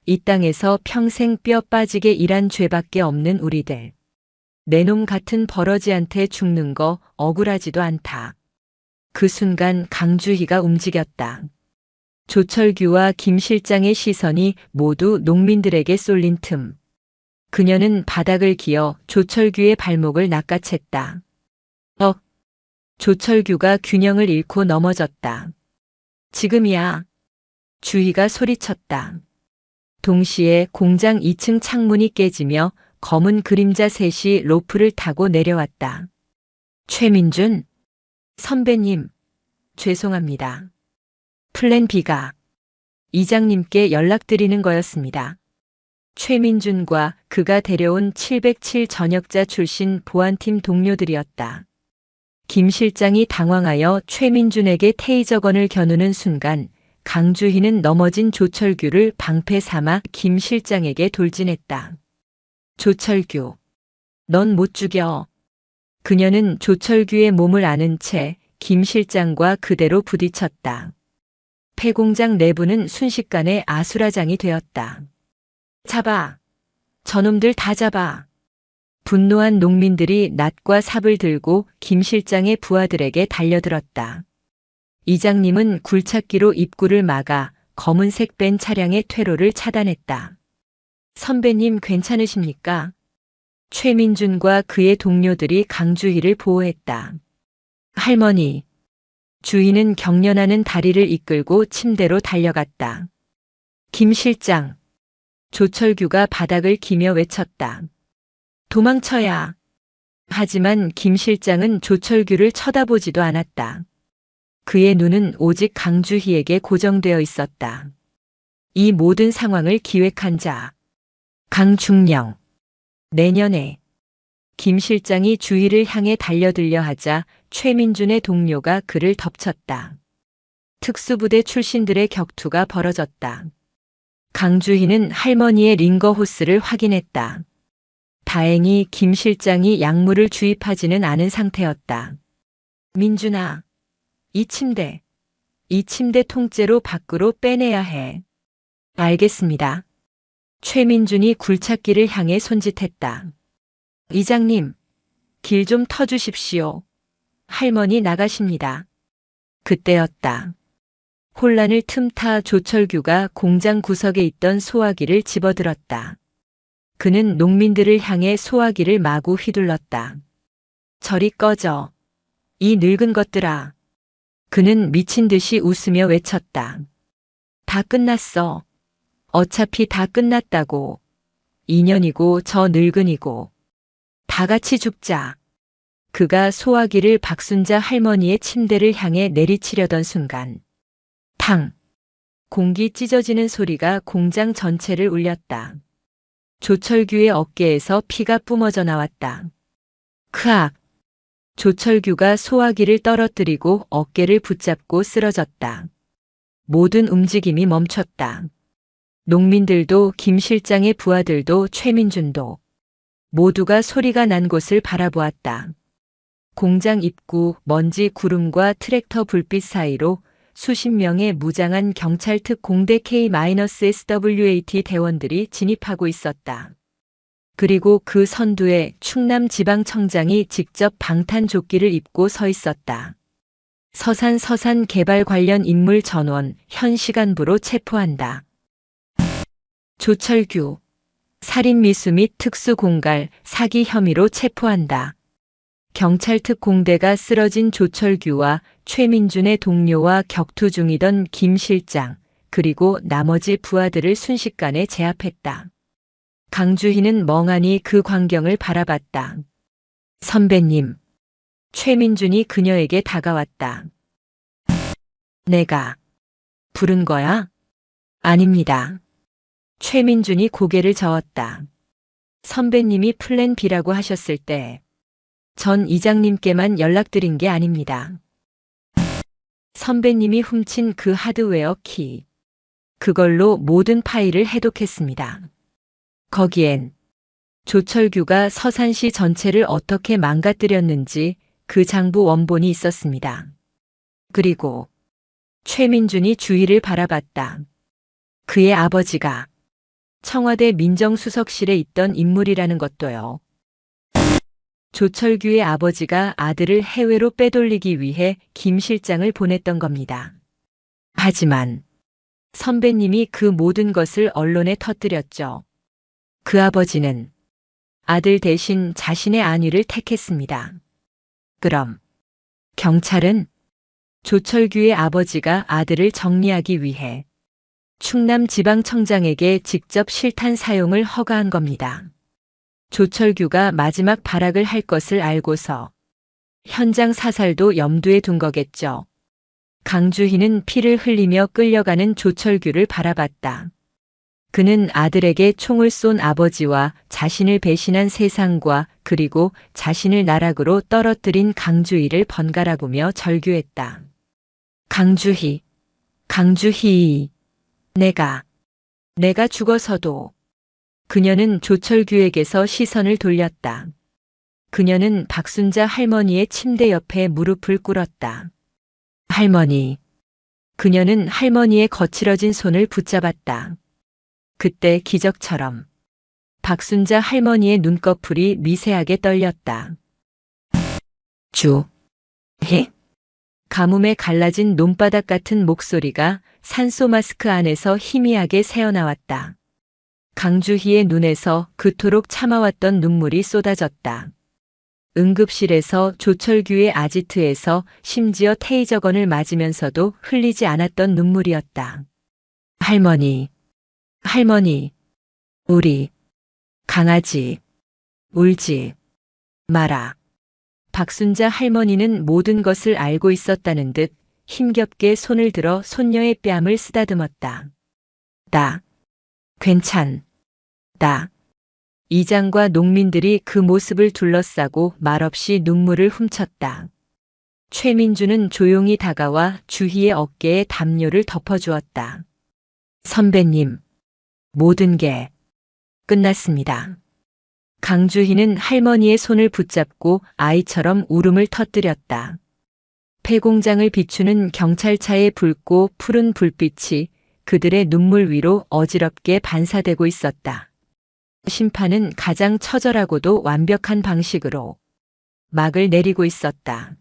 이 땅에서 평생 뼈 빠지게 일한 죄밖에 없는 우리들. 내 놈 같은 버러지한테 죽는 거 억울하지도 않다. 그 순간 강주희가 움직였다. 조철규와 김 실장의 시선이 모두 농민들에게 쏠린 틈. 그녀는 바닥을 기어 조철규의 발목을 낚아챘다. 조철규가 균형을 잃고 넘어졌다. 지금이야. 주희가 소리쳤다. 동시에 공장 2층 창문이 깨지며 검은 그림자 셋이 로프를 타고 내려왔다. 최민준? 선배님, 죄송합니다. 플랜 B가 이장님께 연락드리는 거였습니다. 최민준과 그가 데려온 707 전역자 출신 보안팀 동료들이었다. 김 실장이 당황하여 최민준에게 테이저건을 겨누는 순간 강주희는 넘어진 조철규를 방패 삼아 김 실장에게 돌진했다. 조철규, 넌 못 죽여. 그녀는 조철규의 몸을 아는 채 김 실장과 그대로 부딪혔다. 폐공장 내부는 순식간에 아수라장이 되었다. 잡아! 저놈들 다 잡아! 분노한 농민들이 낫과 삽을 들고 김 실장의 부하들에게 달려들었다. 이장님은 굴착기로 입구를 막아 검은색 벤 차량의 퇴로를 차단했다. 선배님 괜찮으십니까? 최민준과 그의 동료들이 강주희를 보호했다. 할머니. 주희는 경련하는 다리를 이끌고 침대로 달려갔다. 김 실장. 조철규가 바닥을 기며 외쳤다. 도망쳐야. 하지만 김 실장은 조철규를 쳐다보지도 않았다. 그의 눈은 오직 강주희에게 고정되어 있었다. 이 모든 상황을 기획한 자. 강중령. 내년에. 김 실장이 주희를 향해 달려들려 하자 최민준의 동료가 그를 덮쳤다. 특수부대 출신들의 격투가 벌어졌다. 강주희는 할머니의 링거 호스를 확인했다. 다행히 김 실장이 약물을 주입하지는 않은 상태였다. 민준아, 이 침대 통째로 밖으로 빼내야 해. 알겠습니다. 최민준이 굴착기를 향해 손짓했다. 이장님, 길 좀 터주십시오. 할머니 나가십니다. 그때였다. 혼란을 틈타 조철규가 공장 구석에 있던 소화기를 집어들었다. 그는 농민들을 향해 소화기를 마구 휘둘렀다. 저리 꺼져. 이 늙은 것들아. 그는 미친 듯이 웃으며 외쳤다. 다 끝났어. 어차피 다 끝났다고. 2년이고 저 늙은이고. 다 같이 죽자. 그가 소화기를 박순자 할머니의 침대를 향해 내리치려던 순간. 탕! 공기 찢어지는 소리가 공장 전체를 울렸다. 조철규의 어깨에서 피가 뿜어져 나왔다. 크악! 조철규가 소화기를 떨어뜨리고 어깨를 붙잡고 쓰러졌다. 모든 움직임이 멈췄다. 농민들도 김 실장의 부하들도 최민준도 모두가 소리가 난 곳을 바라보았다. 공장 입구 먼지 구름과 트랙터 불빛 사이로 수십 명의 무장한 경찰 특공대 K-SWAT 대원들이 진입하고 있었다. 그리고 그 선두에 충남지방청장이 직접 방탄조끼를 입고 서 있었다. 서산 개발 관련 인물 전원 현 시간부로 체포한다. 조철규. 살인미수 및 특수공갈, 사기 혐의로 체포한다. 경찰 특공대가 쓰러진 조철규와 최민준의 동료와 격투 중이던 김 실장, 그리고 나머지 부하들을 순식간에 제압했다. 강주희는 멍하니 그 광경을 바라봤다. 선배님. 최민준이 그녀에게 다가왔다. 내가 부른 거야? 아닙니다. 최민준이 고개를 저었다. 선배님이 플랜 B라고 하셨을 때 전 이장님께만 연락드린 게 아닙니다. 선배님이 훔친 그 하드웨어 키. 그걸로 모든 파일을 해독했습니다. 거기엔 조철규가 서산시 전체를 어떻게 망가뜨렸는지 그 장부 원본이 있었습니다. 그리고 최민준이 주위를 바라봤다. 그의 아버지가 청와대 민정수석실에 있던 인물이라는 것도요. 조철규의 아버지가 아들을 해외로 빼돌리기 위해 김 실장을 보냈던 겁니다. 하지만 선배님이 그 모든 것을 언론에 터뜨렸죠. 그 아버지는 아들 대신 자신의 안위를 택했습니다. 그럼 경찰은 조철규의 아버지가 아들을 정리하기 위해 충남지방청장에게 직접 실탄 사용을 허가한 겁니다. 조철규가 마지막 발악을 할 것을 알고서 현장 사살도 염두에 둔 거겠죠. 강주희는 피를 흘리며 끌려가는 조철규를 바라봤다. 그는 아들에게 총을 쏜 아버지와 자신을 배신한 세상과 그리고 자신을 나락으로 떨어뜨린 강주희를 번갈아 보며 절규했다. 강주희, 강주희, 내가 죽어서도. 그녀는 조철규에게서 시선을 돌렸다. 그녀는 박순자 할머니의 침대 옆에 무릎을 꿇었다. 할머니. 그녀는 할머니의 거칠어진 손을 붙잡았다. 그때 기적처럼 박순자 할머니의 눈꺼풀이 미세하게 떨렸다. 주희. 가뭄에 갈라진 논바닥 같은 목소리가 산소 마스크 안에서 희미하게 새어나왔다. 강주희의 눈에서 그토록 참아왔던 눈물이 쏟아졌다. 응급실에서 조철규의 아지트에서 심지어 테이저건을 맞으면서도 흘리지 않았던 눈물이었다. 할머니, 할머니, 우리 강아지 울지 마라. 박순자 할머니는 모든 것을 알고 있었다는 듯 힘겹게 손을 들어 손녀의 뺨을 쓰다듬었다. 나 괜찮다. 이장과 농민들이 그 모습을 둘러싸고 말없이 눈물을 훔쳤다. 최민주는 조용히 다가와 주희의 어깨에 담요를 덮어주었다. 선배님, 모든 게 끝났습니다. 강주희는 할머니의 손을 붙잡고 아이처럼 울음을 터뜨렸다. 폐공장을 비추는 경찰차의 붉고 푸른 불빛이 그들의 눈물 위로 어지럽게 반사되고 있었다. 심판은 가장 처절하고도 완벽한 방식으로 막을 내리고 있었다.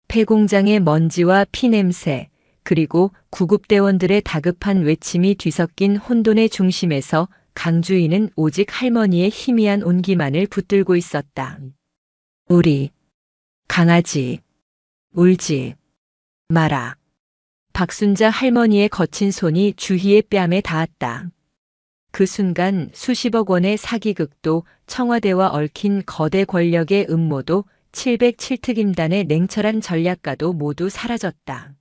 폐공장의 먼지와 피냄새, 그리고 구급대원들의 다급한 외침이 뒤섞인 혼돈의 중심에서 강주희는 오직 할머니의 희미한 온기만을 붙들고 있었다. 우리 강아지 울지 마라. 박순자 할머니의 거친 손이 주희의 뺨에 닿았다. 그 순간 수십억 원의 사기극도 청와대와 얽힌 거대 권력의 음모도 707특임단의 냉철한 전략가도 모두 사라졌다.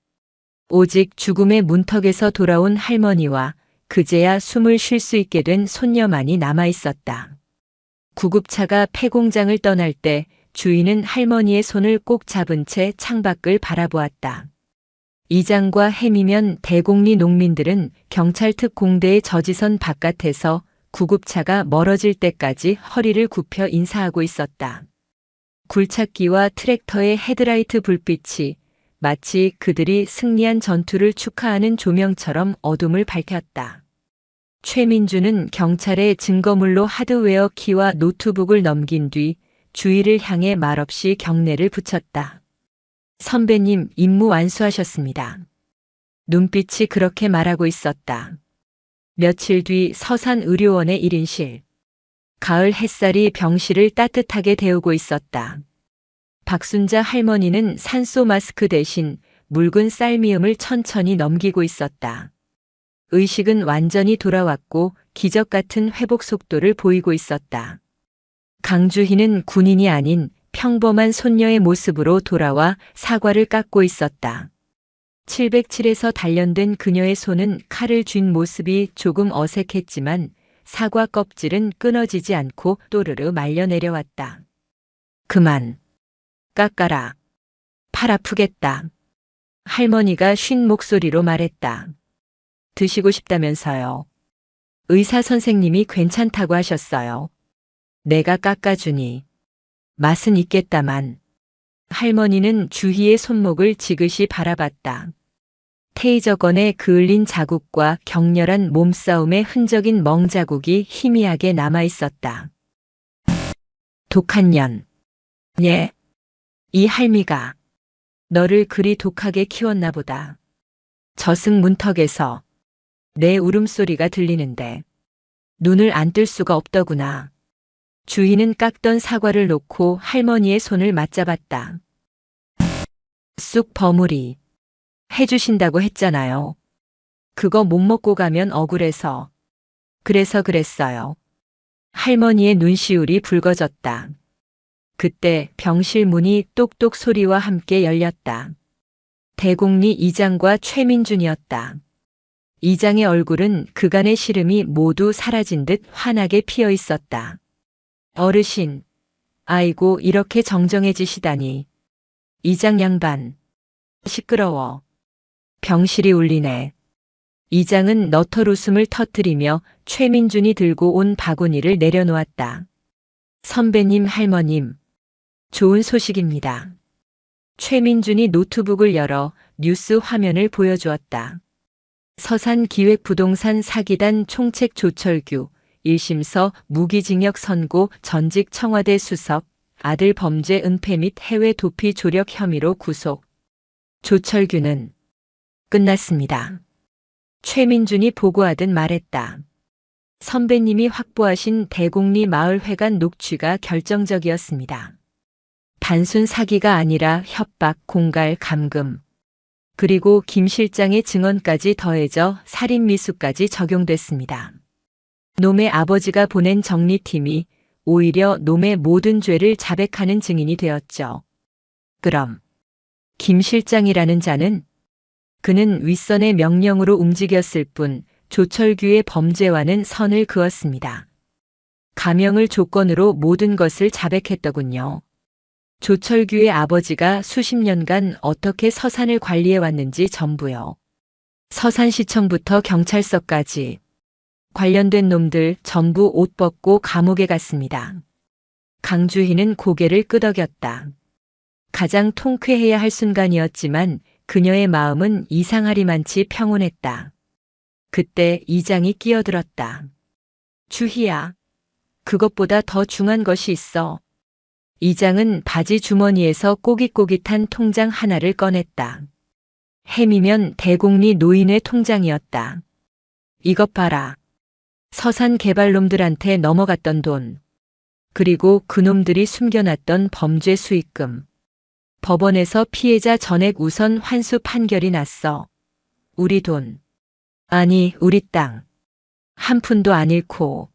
오직 죽음의 문턱에서 돌아온 할머니와 그제야 숨을 쉴 수 있게 된 손녀만이 남아있었다. 구급차가 폐공장을 떠날 때 주인은 할머니의 손을 꼭 잡은 채 창밖을 바라보았다. 이장과 해미면 대곡리 농민들은 경찰 특공대의 저지선 바깥에서 구급차가 멀어질 때까지 허리를 굽혀 인사하고 있었다. 굴착기와 트랙터의 헤드라이트 불빛이 마치 그들이 승리한 전투를 축하하는 조명처럼 어둠을 밝혔다. 최민주는 경찰의 증거물로 하드웨어 키와 노트북을 넘긴 뒤 주희를 향해 말없이 경례를 붙였다. 선배님, 임무 완수하셨습니다. 눈빛이 그렇게 말하고 있었다. 며칠 뒤 서산의료원의 1인실. 가을 햇살이 병실을 따뜻하게 데우고 있었다. 박순자 할머니는 산소 마스크 대신 묽은 쌀미음을 천천히 넘기고 있었다. 의식은 완전히 돌아왔고 기적 같은 회복 속도를 보이고 있었다. 강주희는 군인이 아닌 평범한 손녀의 모습으로 돌아와 사과를 깎고 있었다. 707에서 단련된 그녀의 손은 칼을 쥔 모습이 조금 어색했지만 사과 껍질은 끊어지지 않고 또르르 말려 내려왔다. 그만 깎아라. 팔 아프겠다. 할머니가 쉰 목소리로 말했다. 드시고 싶다면서요. 의사 선생님이 괜찮다고 하셨어요. 내가 깎아주니. 맛은 있겠다만. 할머니는 주희의 손목을 지그시 바라봤다. 테이저건의 그을린 자국과 격렬한 몸싸움의 흔적인 멍자국이 희미하게 남아있었다. 독한 년. 예. 이 할미가 너를 그리 독하게 키웠나 보다. 저승 문턱에서 내 울음소리가 들리는데 눈을 안 뜰 수가 없더구나. 주희는 깎던 사과를 놓고 할머니의 손을 맞잡았다. 쑥 버무리. 해주신다고 했잖아요. 그거 못 먹고 가면 억울해서. 그래서 그랬어요. 할머니의 눈시울이 붉어졌다. 그때 병실 문이 똑똑 소리와 함께 열렸다. 대곡리 이장과 최민준이었다. 이장의 얼굴은 그간의 시름이 모두 사라진 듯 환하게 피어 있었다. 어르신, 아이고 이렇게 정정해지시다니. 이장 양반. 시끄러워. 병실이 울리네. 이장은 너털 웃음을 터뜨리며 최민준이 들고 온 바구니를 내려놓았다. 선배님, 할머님. 좋은 소식입니다. 최민준이 노트북을 열어 뉴스 화면을 보여주었다. 서산기획부동산 사기단 총책 조철규, 1심서 무기징역 선고 전직 청와대 수석, 아들 범죄 은폐 및 해외 도피 조력 혐의로 구속. 조철규는 끝났습니다. 최민준이 보고하듯 말했다. 선배님이 확보하신 대곡리 마을회관 녹취가 결정적이었습니다. 단순 사기가 아니라 협박, 공갈, 감금, 그리고 김 실장의 증언까지 더해져 살인미수까지 적용됐습니다. 놈의 아버지가 보낸 정리팀이 오히려 놈의 모든 죄를 자백하는 증인이 되었죠. 그럼 김 실장이라는 자는? 그는 윗선의 명령으로 움직였을 뿐 조철규의 범죄와는 선을 그었습니다. 가명을 조건으로 모든 것을 자백했더군요. 조철규의 아버지가 수십 년간 어떻게 서산을 관리해 왔는지 전부요. 서산시청부터 경찰서까지 관련된 놈들 전부 옷 벗고 감옥에 갔습니다. 강주희는 고개를 끄덕였다. 가장 통쾌해야 할 순간이었지만 그녀의 마음은 이상하리만치 평온했다. 그때 이장이 끼어들었다. 주희야, 그것보다 더 중요한 것이 있어. 이장은 바지 주머니에서 꼬깃꼬깃한 통장 하나를 꺼냈다. 햄이면 대곡리 노인회 통장이었다. 이것 봐라. 서산 개발놈들한테 넘어갔던 돈. 그리고 그놈들이 숨겨놨던 범죄 수익금. 법원에서 피해자 전액 우선 환수 판결이 났어. 우리 돈. 아니, 우리 땅. 한 푼도 안 잃고.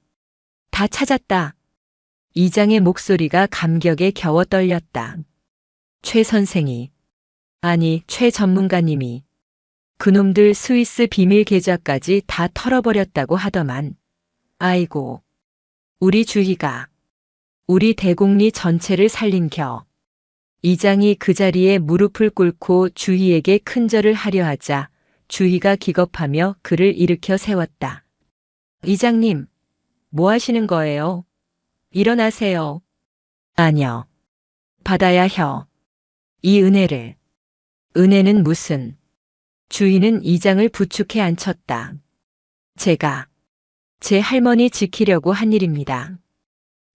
다 찾았다. 이장의 목소리가 감격에 겨워 떨렸다. 최 선생이, 아니 최 전문가님이 그놈들 스위스 비밀 계좌까지 다 털어버렸다고 하더만. 아이고, 우리 주희가 우리 대곡리 전체를 살린겨. 이장이 그 자리에 무릎을 꿇고 주희에게 큰절을 하려 하자 주희가 기겁하며 그를 일으켜 세웠다. 이장님, 뭐 하시는 거예요? 일어나세요. 아뇨. 받아야 혀. 이 은혜를. 은혜는 무슨. 주희는 이장을 부축해 앉혔다. 제가 제 할머니 지키려고 한 일입니다.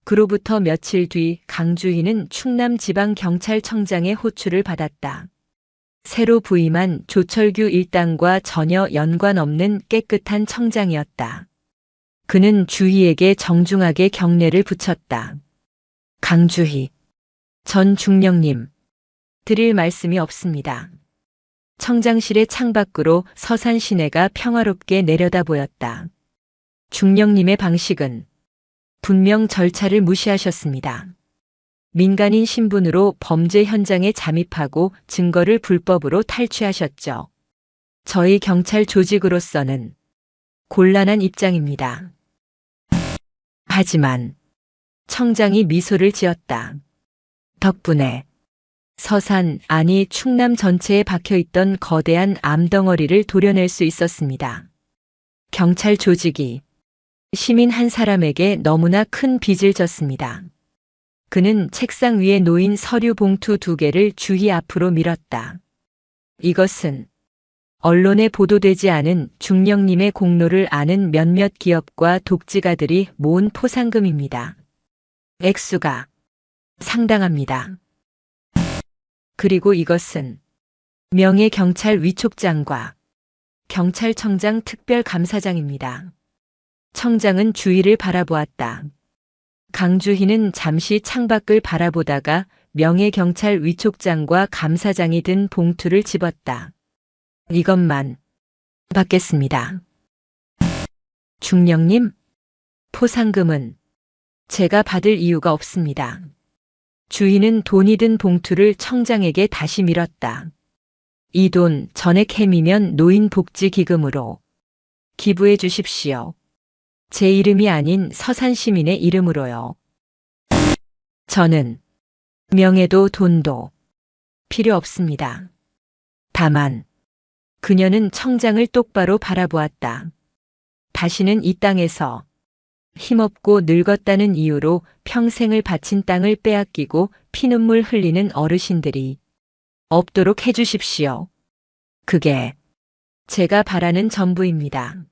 그로부터 며칠 뒤 강주희는 충남지방경찰청장의 호출을 받았다. 새로 부임한 조철규 일당과 전혀 연관 없는 깨끗한 청장이었다. 그는 주희에게 정중하게 경례를 붙였다. 강주희 전 중령님, 드릴 말씀이 없습니다. 청장실의 창밖으로 서산 시내가 평화롭게 내려다 보였다. 중령님의 방식은 분명 절차를 무시하셨습니다. 민간인 신분으로 범죄 현장에 잠입하고 증거를 불법으로 탈취하셨죠. 저희 경찰 조직으로서는 곤란한 입장입니다. 하지만 청장이 미소를 지었다. 덕분에 서산, 아니 충남 전체에 박혀있던 거대한 암덩어리를 도려낼 수 있었습니다. 경찰 조직이 시민 한 사람에게 너무나 큰 빚을 졌습니다. 그는 책상 위에 놓인 서류 봉투 2개를 주희 앞으로 밀었다. 이것은 언론에 보도되지 않은 중령님의 공로를 아는 몇몇 기업과 독지가들이 모은 포상금입니다. 액수가 상당합니다. 그리고 이것은 명예경찰 위촉장과 경찰청장 특별감사장입니다. 청장은 주희를 바라보았다. 강주희는 잠시 창밖을 바라보다가 명예경찰 위촉장과 감사장이 든 봉투를 집었다. 이것만 받겠습니다. 중령님, 포상금은 제가 받을 이유가 없습니다. 주희는 돈이 든 봉투를 청장에게 다시 밀었다. 이 돈 전액 해미면 노인복지기금으로 기부해 주십시오. 제 이름이 아닌 서산 시민의 이름으로요. 저는 명예도 돈도 필요 없습니다. 다만 그녀는 청장을 똑바로 바라보았다. 다시는 이 땅에서 힘없고 늙었다는 이유로 평생을 바친 땅을 빼앗기고 피눈물 흘리는 어르신들이 없도록 해주십시오. 그게 제가 바라는 전부입니다.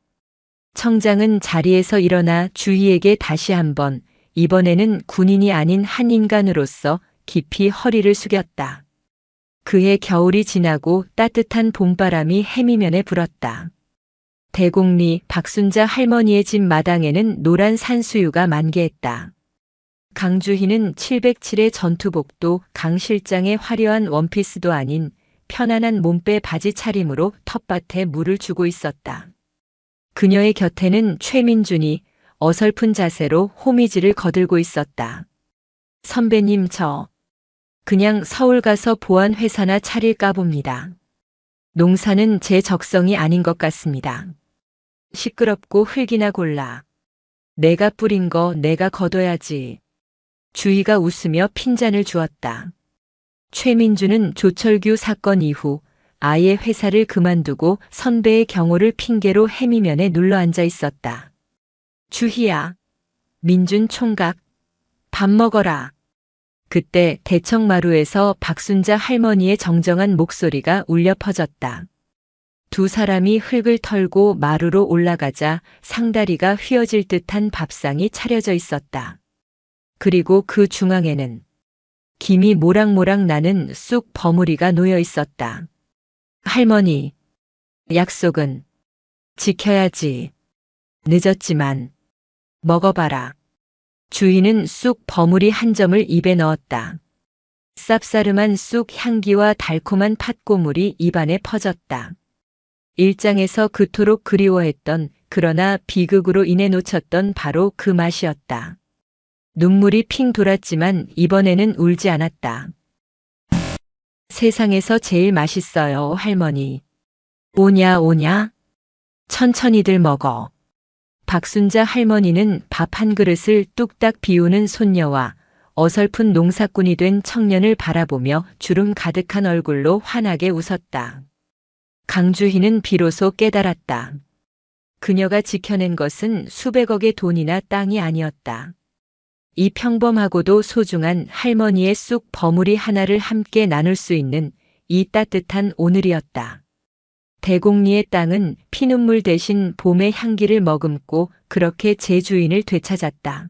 청장은 자리에서 일어나 주희에게 다시 한번, 이번에는 군인이 아닌 한 인간으로서 깊이 허리를 숙였다. 그해 겨울이 지나고 따뜻한 봄바람이 해미면에 불었다. 대곡리 박순자 할머니의 집 마당에는 노란 산수유가 만개했다. 강주희는 707의 전투복도 강 실장의 화려한 원피스도 아닌 편안한 몸빼 바지 차림으로 텃밭에 물을 주고 있었다. 그녀의 곁에는 최민준이 어설픈 자세로 호미질을 거들고 있었다. 선배님, 저 그냥 서울 가서 보안회사나 차릴까 봅니다. 농사는 제 적성이 아닌 것 같습니다. 시끄럽고 흙이나 골라. 내가 뿌린 거 내가 거둬야지. 주희가 웃으며 핀잔을 주었다. 최민주는 조철규 사건 이후 아예 회사를 그만두고 선배의 경호를 핑계로 해미면에 눌러앉아 있었다. 주희야, 민준 총각, 밥 먹어라. 그때 대청마루에서 박순자 할머니의 정정한 목소리가 울려 퍼졌다. 두 사람이 흙을 털고 마루로 올라가자 상다리가 휘어질 듯한 밥상이 차려져 있었다. 그리고 그 중앙에는 김이 모락모락 나는 쑥 버무리가 놓여 있었다. 할머니, 약속은 지켜야지. 늦었지만 먹어봐라. 주희는 쑥 버무리 한 점을 입에 넣었다. 쌉싸름한 쑥 향기와 달콤한 팥고물이 입안에 퍼졌다. 일장에서 그토록 그리워했던, 그러나 비극으로 인해 놓쳤던 바로 그 맛이었다. 눈물이 핑 돌았지만 이번에는 울지 않았다. 세상에서 제일 맛있어요, 할머니. 오냐, 오냐? 천천히들 먹어. 박순자 할머니는 밥 한 그릇을 뚝딱 비우는 손녀와 어설픈 농사꾼이 된 청년을 바라보며 주름 가득한 얼굴로 환하게 웃었다. 강주희는 비로소 깨달았다. 그녀가 지켜낸 것은 수백억의 돈이나 땅이 아니었다. 이 평범하고도 소중한 할머니의 쑥 버무리 하나를 함께 나눌 수 있는 이 따뜻한 오늘이었다. 대곡리의 땅은 피눈물 대신 봄의 향기를 머금고 그렇게 제 주인을 되찾았다.